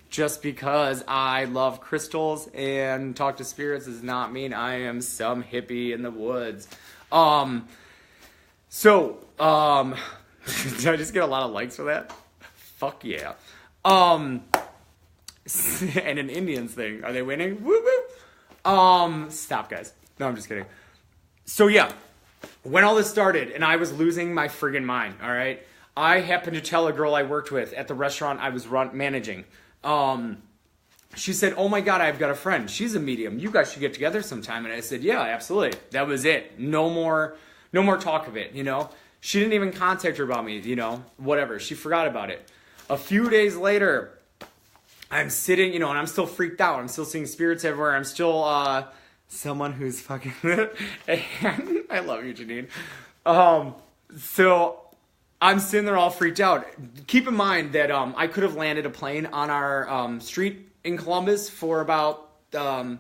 Just because I love crystals and talk to spirits does not mean I am some hippie in the woods. Did I just get a lot of likes for that? Fuck yeah. And an Indians thing. Are they winning? Woo woo. Stop, guys. No, I'm just kidding. So yeah, when all this started and I was losing my friggin' mind, all right? I happened to tell a girl I worked with at the restaurant I was managing. She said, oh my God, I've got a friend. She's a medium. You guys should get together sometime. And I said, yeah, absolutely. That was it. No more talk of it, She didn't even contact her about me, whatever. She forgot about it. A few days later, I'm sitting, and I'm still freaked out. I'm still seeing spirits everywhere. I'm still someone who's fucking. And I love you, Janine. So I'm sitting there all freaked out. Keep in mind that I could have landed a plane on our street in Columbus for about a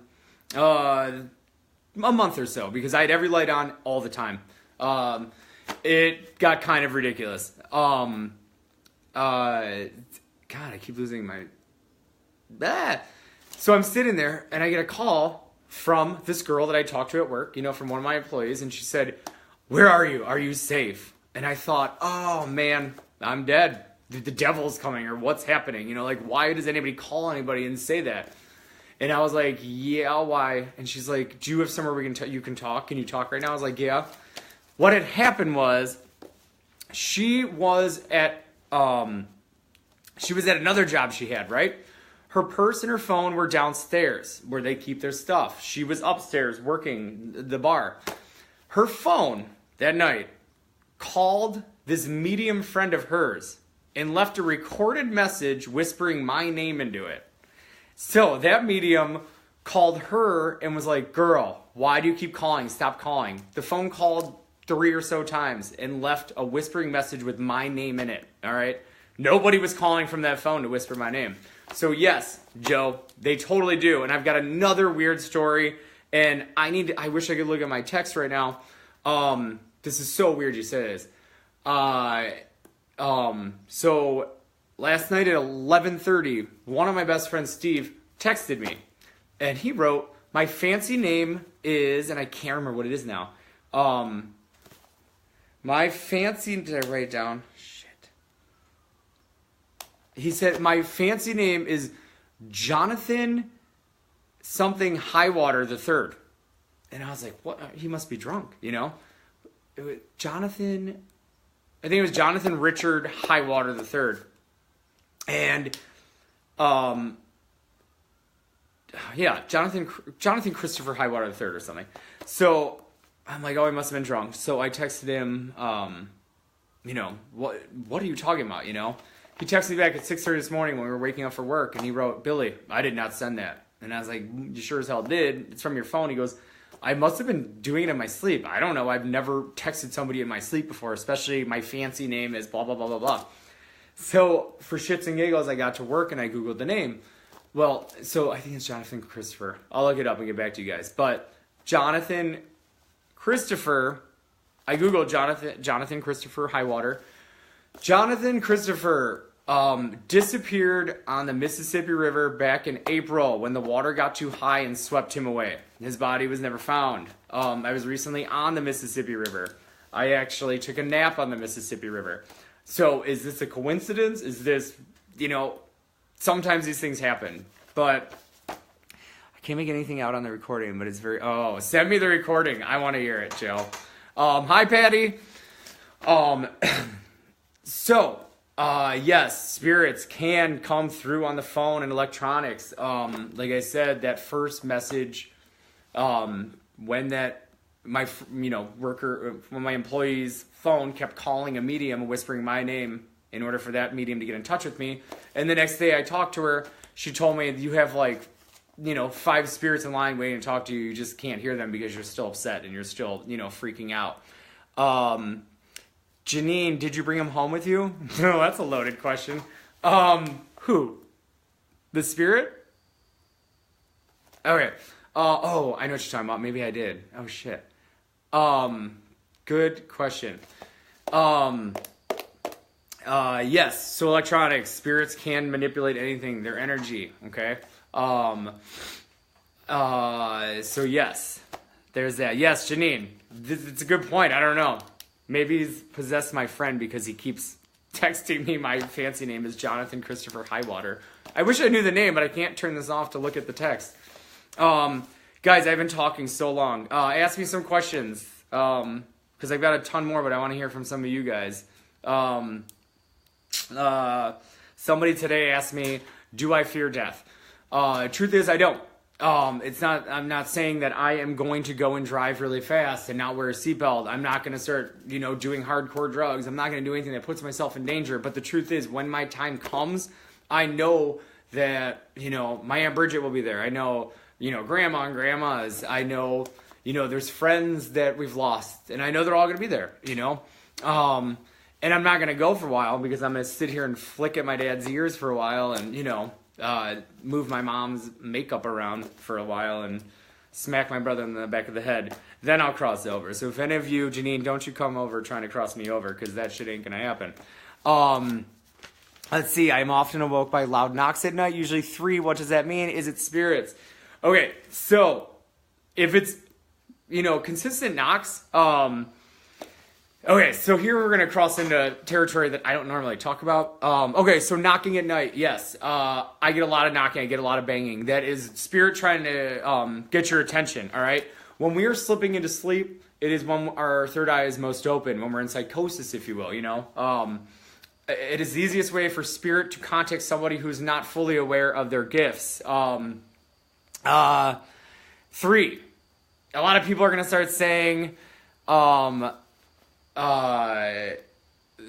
month or so because I had every light on all the time. It got kind of ridiculous. God, I keep losing my... So I'm sitting there, and I get a call from this girl that I talked to at work, from one of my employees, and she said, "Where are you? Are you safe?" And I thought, oh, man, I'm dead. The devil's coming, or what's happening? Why does anybody call anybody and say that? And I was like, yeah, why? And she's like, do you have somewhere you can talk? Can you talk right now? I was like, yeah. What had happened was she was at another job she had, right? Her purse and her phone were downstairs where they keep their stuff. She was upstairs working the bar. Her phone that night called this medium friend of hers and left a recorded message whispering my name into it. So that medium called her and was like, "Girl, why do you keep calling? Stop calling." The phone called 3 or so times and left a whispering message with my name in it, all right? Nobody was calling from that phone to whisper my name. So yes, Joe, they totally do. And I've got another weird story, and I wish I could look at my text right now. This is so weird you say this. So last night at 11:30, one of my best friends, Steve, texted me, and he wrote, "My fancy name is," and I can't remember what it is now. Did I write it down? Shit. He said, "My fancy name is Jonathan something Highwater the Third." And I was like, what? He must be drunk, Jonathan, I think it was Jonathan Richard Highwater the Third. And, Jonathan Christopher Highwater the Third or something. So I'm like, oh, he must have been drunk. So I texted him, what are you talking about, He texted me back at 6:30 this morning when we were waking up for work, and he wrote, "Billy, I did not send that." And I was like, "You sure as hell did. It's from your phone." He goes, "I must have been doing it in my sleep. I don't know. I've never texted somebody in my sleep before, especially my fancy name is blah, blah, blah, blah, blah." So for shits and giggles, I got to work and I Googled the name. Well, so I think it's Jonathan Christopher. I'll look it up and get back to you guys. But Jonathan Christopher, I Googled Jonathan Christopher Highwater. Jonathan Christopher disappeared on the Mississippi River back in April when the water got too high and swept him away. His body was never found. I was recently on the Mississippi River. I actually took a nap on the Mississippi River. So is this a coincidence? Is this, sometimes these things happen. But I can't make anything out on the recording, but it's send me the recording. I want to hear it, Joe. Hi, Patty. Yes, spirits can come through on the phone and electronics. Like I said, that first message, when my employee's phone kept calling a medium, whispering my name in order for that medium to get in touch with me. And the next day I talked to her, she told me, "You have 5 spirits in line waiting to talk to you. You just can't hear them because you're still upset and you're still, freaking out." Janine, did you bring him home with you? No, that's a loaded question. Who? The spirit? Okay. I know what you're talking about. Maybe I did. Oh, shit. Good question. Yes. So electronics, spirits can manipulate anything, their energy. Okay. So yes, there's that. Yes, Janine, it's a good point. I don't know. Maybe he's possessed my friend because he keeps texting me my fancy name is Jonathan Christopher Highwater. I wish I knew the name, but I can't turn this off to look at the text. Guys, I've been talking so long. Ask me some questions, because I've got a ton more, but I want to hear from some of you guys. Somebody today asked me, do I fear death? Truth is, I don't. I'm not saying that I am going to go and drive really fast and not wear a seatbelt. I'm not going to start, doing hardcore drugs. I'm not going to do anything that puts myself in danger. But the truth is, when my time comes, I know that, my Aunt Bridget will be there. I know, grandma and grandmas. I know, there's friends that we've lost, and I know they're all going to be there, and I'm not going to go for a while because I'm going to sit here and flick at my dad's ears for a while and, move my mom's makeup around for a while and smack my brother in the back of the head. Then I'll cross over. So if any of you, Janine, don't you come over trying to cross me over because that shit ain't going to happen. Let's see. I'm often awoke by loud knocks at night, usually 3. What does that mean? Is it spirits? Okay, so if it's, consistent knocks, okay, so here we're going to cross into territory that I don't normally talk about. Okay, so knocking at night, yes. I get a lot of knocking, I get a lot of banging. That is spirit trying to get your attention, all right? When we are slipping into sleep, it is when our third eye is most open, when we're in psychosis, if you will, it is the easiest way for spirit to contact somebody who's not fully aware of their gifts. 3, a lot of people are going to start saying...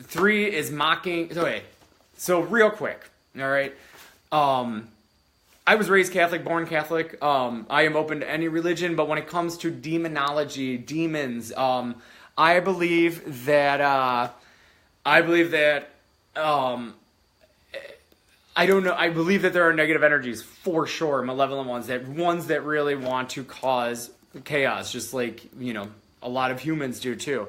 3 is mocking. Okay, so real quick, all right. I was raised Catholic, born Catholic. I am open to any religion, but when it comes to demonology, demons, I believe that. I don't know. I believe that there are negative energies for sure, malevolent ones that really want to cause chaos, just like a lot of humans do too.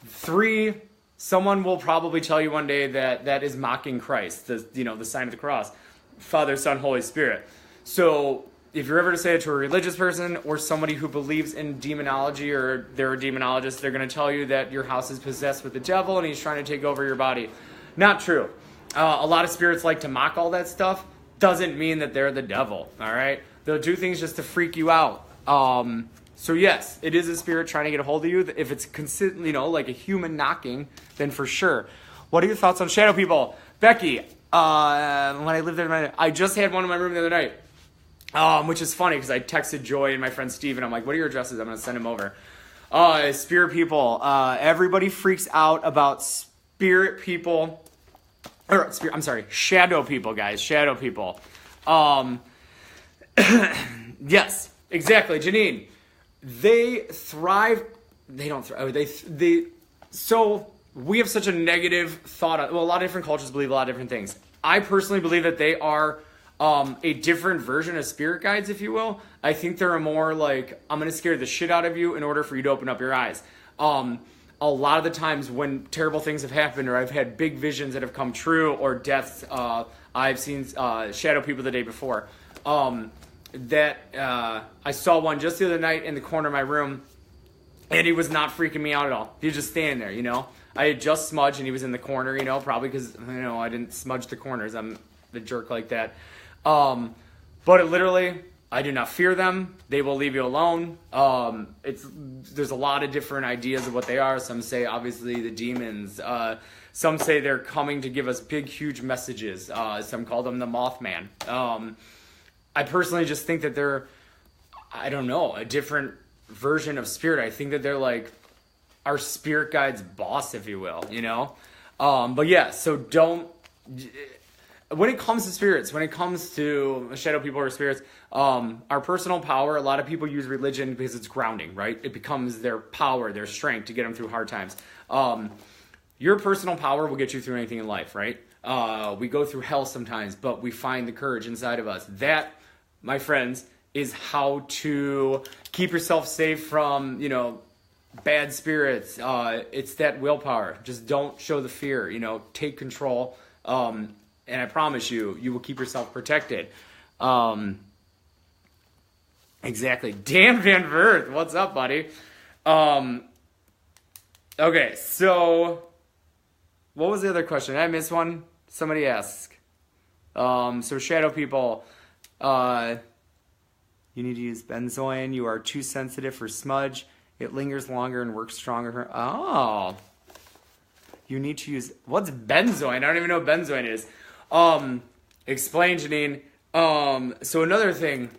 3, someone will probably tell you one day that is mocking Christ, the sign of the cross, Father, Son, Holy Spirit. So if you're ever to say it to a religious person or somebody who believes in demonology or they're a demonologist, they're going to tell you that your house is possessed with the devil and he's trying to take over your body. Not true. A lot of spirits like to mock all that stuff. Doesn't mean that they're the devil, all right? They'll do things just to freak you out. So yes, it is a spirit trying to get a hold of you. If it's consistent, like a human knocking, then for sure. What are your thoughts on shadow people? Becky, when I lived there, I just had one in my room the other night, which is funny because I texted Joy and my friend Steve, and I'm like, what are your addresses? I'm going to send them over. Spirit people. Everybody freaks out about spirit people. Shadow people, guys. Shadow people. Yes, exactly. Janine. They thrive. They don't thrive. So we have such a negative thought. A lot of different cultures believe a lot of different things. I personally believe that they are a different version of spirit guides, if you will. I think they're a more like, I'm going to scare the shit out of you in order for you to open up your eyes. A lot of the times when terrible things have happened or I've had big visions that have come true or deaths, I've seen shadow people the day before. I saw one just the other night in the corner of my room, and he was not freaking me out at all. He was just standing there, I had just smudged, and he was in the corner, probably because, I didn't smudge the corners. I'm the jerk like that. But literally, I do not fear them. They will leave you alone. There's a lot of different ideas of what they are. Some say, obviously, the demons. Some say they're coming to give us big, huge messages. Some call them the Mothman. I personally just think that they're, I don't know, a different version of spirit. I think that they're like our spirit guide's boss, if you will, But yeah, so don't, when it comes to spirits, when it comes to shadow people or spirits, our personal power, a lot of people use religion because it's grounding, right? It becomes their power, their strength to get them through hard times. Your personal power will get you through anything in life, right? We go through hell sometimes, but we find the courage inside of us. That, my friends, is how to keep yourself safe from, bad spirits. It's that willpower. Just don't show the fear, take control. And I promise you will keep yourself protected. Exactly. Dan Van Verth, what's up, buddy? Okay, so what was the other question? Did I miss one? Somebody asked. So shadow people, you need to use benzoin. You are too sensitive for smudge. It lingers longer and works stronger. Oh. You need to use... What's benzoin? I don't even know what benzoin is. Explain, Janine. So another thing,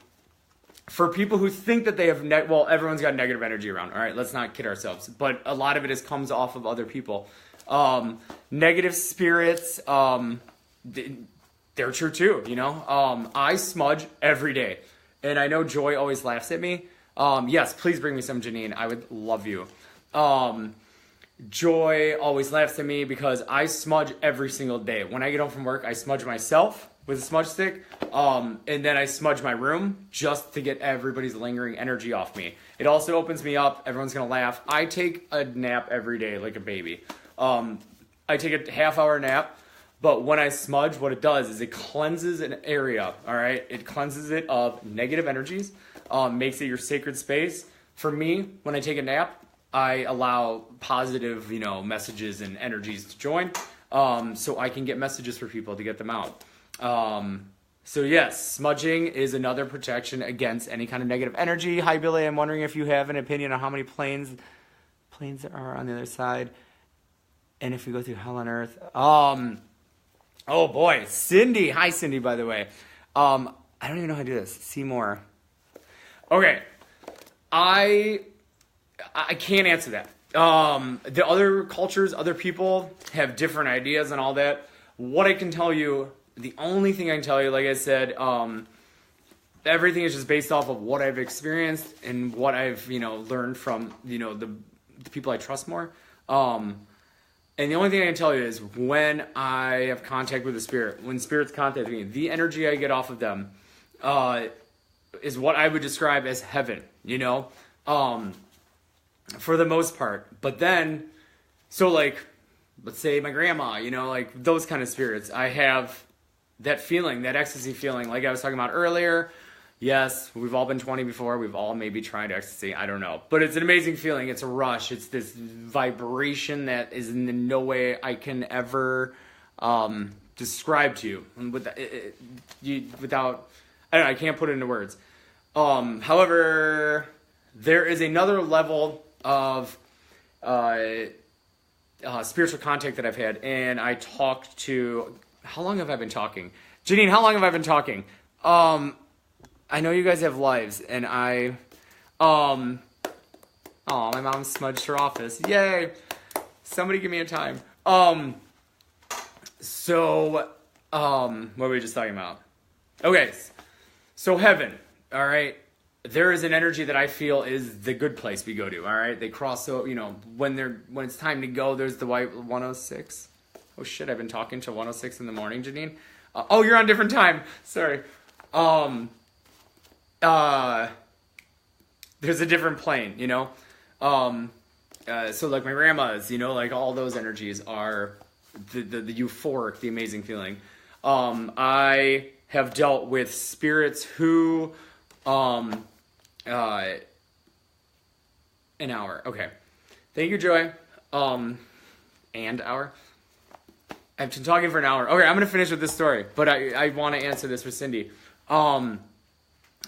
for people who think that they have... everyone's got negative energy around. All right, let's not kid ourselves. But a lot of it comes off of other people. Negative spirits... they're true too, you know? I smudge every day. And I know Joy always laughs at me. Yes, please bring me some, Janine. I would love you. Joy always laughs at me because I smudge every single day. When I get home from work, I smudge myself with a smudge stick, and then I smudge my room just to get everybody's lingering energy off me. It also opens me up. Everyone's gonna laugh. I take a nap every day like a baby. I take a half-hour nap, but when I smudge, what it does is it cleanses an area, all right? It cleanses it of negative energies, makes it your sacred space. For me, when I take a nap, I allow positive, messages and energies to join, so I can get messages for people to get them out. So yes, smudging is another protection against any kind of negative energy. Hi, Billy. I'm wondering if you have an opinion on how many planes there are on the other side, and if we go through hell on earth. Oh boy, Cindy. Hi, Cindy. By the way, I don't even know how to do this. See more. Okay, I can't answer that. The other cultures, other people have different ideas and all that. What I can tell you, the only thing I can tell you, like I said, everything is just based off of what I've experienced and what I've, learned from, the people I trust more. And the only thing I can tell you is when I have contact with the spirit, when spirits contact me, the energy I get off of them, is what I would describe as heaven, for the most part. But then, so like, let's say my grandma, like those kind of spirits, I have that feeling, that ecstasy feeling, like I was talking about earlier. Yes, we've all been 20 before. We've all maybe tried ecstasy. I don't know. But it's an amazing feeling. It's a rush. It's this vibration that is in no way I can ever describe to you. Without, I don't know, I can't put it into words. However, there is another level of spiritual contact that I've had. And I talked to, how long have I been talking? Janine, how long have I been talking? I know you guys have lives, and my mom smudged her office. Yay! Somebody give me a time. What were we just talking about? Okay, so heaven, all right? There is an energy that I feel is the good place we go to, all right? They cross, so, when it's time to go, there's the white 106. Oh shit, I've been talking till 106 in the morning, Janine. Oh, you're on a different time. Sorry. There's a different plane, so like my grandma's, like all those energies are the euphoric, the amazing feeling. I have dealt with spirits who, an hour. Okay. Thank you, Joy. And hour. I've been talking for an hour. Okay, I'm going to finish with this story, but I want to answer this for Cindy.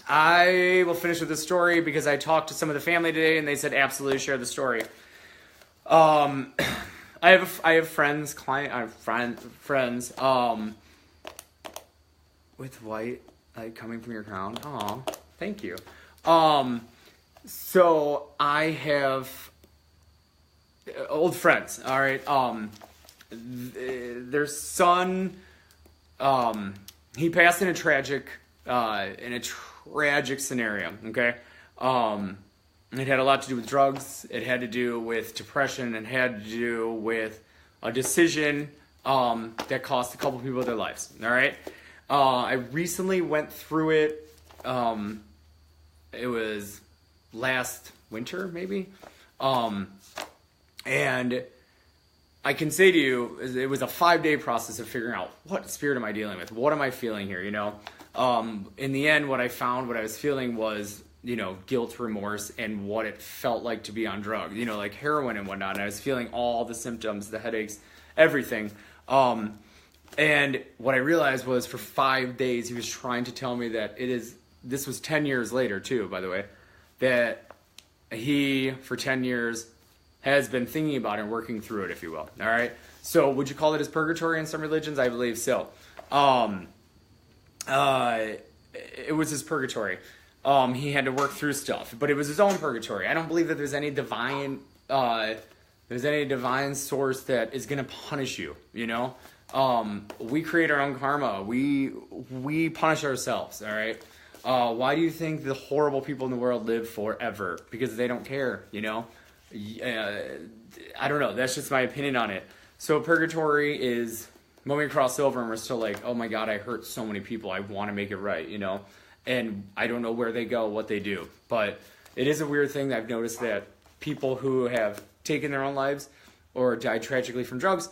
I will finish with this story because I talked to some of the family today and they said absolutely share the story. I have friends, friends, with white, like coming from your crown. Aw, thank you. So I have old friends, all right. Their son, he passed in a tragic scenario, okay? It had a lot to do with drugs, it had to do with depression, it had to do with a decision that cost a couple people their lives, all right? I recently went through it, it was last winter, maybe, and I can say to you, it was a 5-day process of figuring out what spirit am I dealing with? What am I feeling here, In the end, what I found, what I was feeling was, guilt, remorse, and what it felt like to be on drugs, like heroin and whatnot. And I was feeling all the symptoms, the headaches, everything. And what I realized was for 5 days, he was trying to tell me that this was 10 years later too, by the way, that he, for 10 years, has been thinking about it and working through it, if you will. All right. So would you call it his purgatory in some religions? I believe so. It was his purgatory. He had to work through stuff, but it was his own purgatory. I don't believe that there's any divine source that is going to punish you, We create our own karma. We punish ourselves. All right. Why do you think the horrible people in the world live forever? Because they don't care. You know. I don't know. That's just my opinion on it. So purgatory is when we cross over and we're still like, oh my God, I hurt so many people. I want to make it right. You know. And I don't know where they go, what they do, but it is a weird thing that I've noticed that people who have taken their own lives or died tragically from drugs,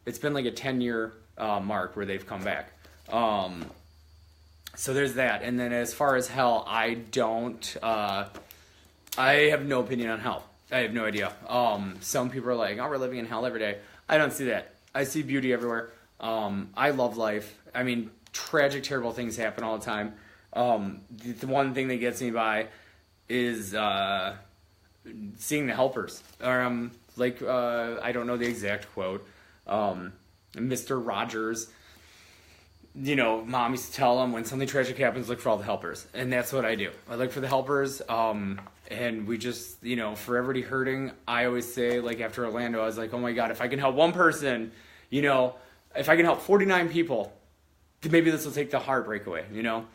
it's been like a 10-year mark where they've come back. So there's that. And then as far as hell, I have no opinion on hell. I have no idea. Some people are like, oh, we're living in hell every day. I don't see that. I see beauty everywhere. I love life. I mean, tragic, terrible things happen all the time. The one thing that gets me by is seeing the helpers. Or I don't know the exact quote. Mr. Rogers, you know, mom used to tell him when something tragic happens, look for all the helpers. And that's what I do. I look for the helpers. And we just, you know, for everybody hurting, I always say, like after Orlando, I was like, oh my God, if I can help one person, you know, if I can help 49 people, maybe this will take the heartbreak away, you know?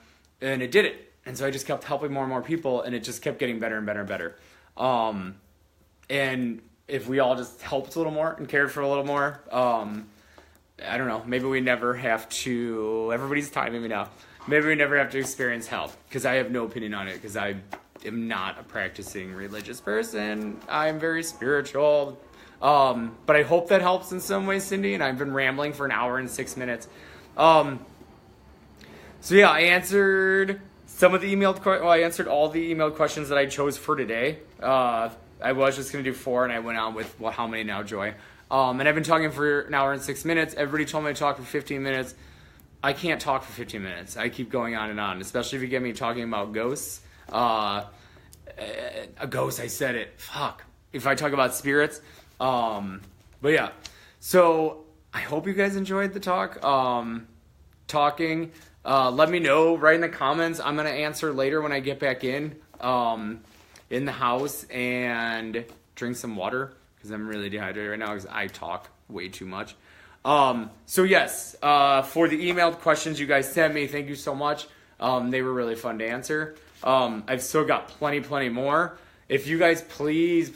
And it did it. And so I just kept helping more and more people, and it just kept getting better and better and better. And if we all just helped a little more and cared for a little more, I don't know, maybe we never have to, everybody's timing me now, maybe we never have to experience hell, because I have no opinion on it, because I am not a practicing religious person. I'm very spiritual. But I hope that helps in some way, Cindy, and I've been rambling for an hour and 6 minutes. So yeah, I answered some of the I answered all the emailed questions that I chose for today. I was just going to do 4, and I went on with, well, how many now, Joy? And I've been talking for an hour and 6 minutes. Everybody told me to talk for 15 minutes. I can't talk for 15 minutes. I keep going on and on, especially if you get me talking about ghosts. A ghost, I said it. Fuck. If I talk about spirits. But yeah. So I hope you guys enjoyed the talk. Talking. Let me know right in the comments. I'm going to answer later when I get back in the house and drink some water because I'm really dehydrated right now because I talk way too much. So yes, for the emailed questions you guys sent me, thank you so much. They were really fun to answer. I've still got plenty more. If you guys please,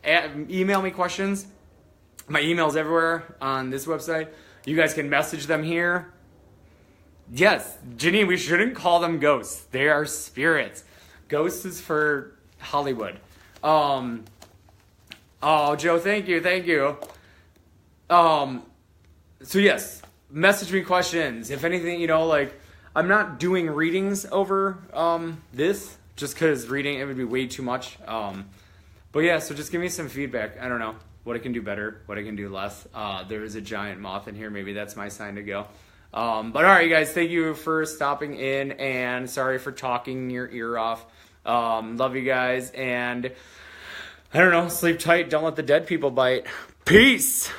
email me questions. My email's everywhere on this website. You guys can message them here. Yes, Janine, we shouldn't call them ghosts. They are spirits. Ghosts is for Hollywood. Oh, Joe, thank you. So yes, message me questions. If anything, you know, like, I'm not doing readings over this just because reading it would be way too much. But yeah, so just give me some feedback. I don't know what I can do better, what I can do less. There is a giant moth in here. Maybe that's my sign to go. But all right, you guys, thank you for stopping in, and sorry for talking your ear off. Love you guys, and I don't know, sleep tight. Don't let the dead people bite. Peace.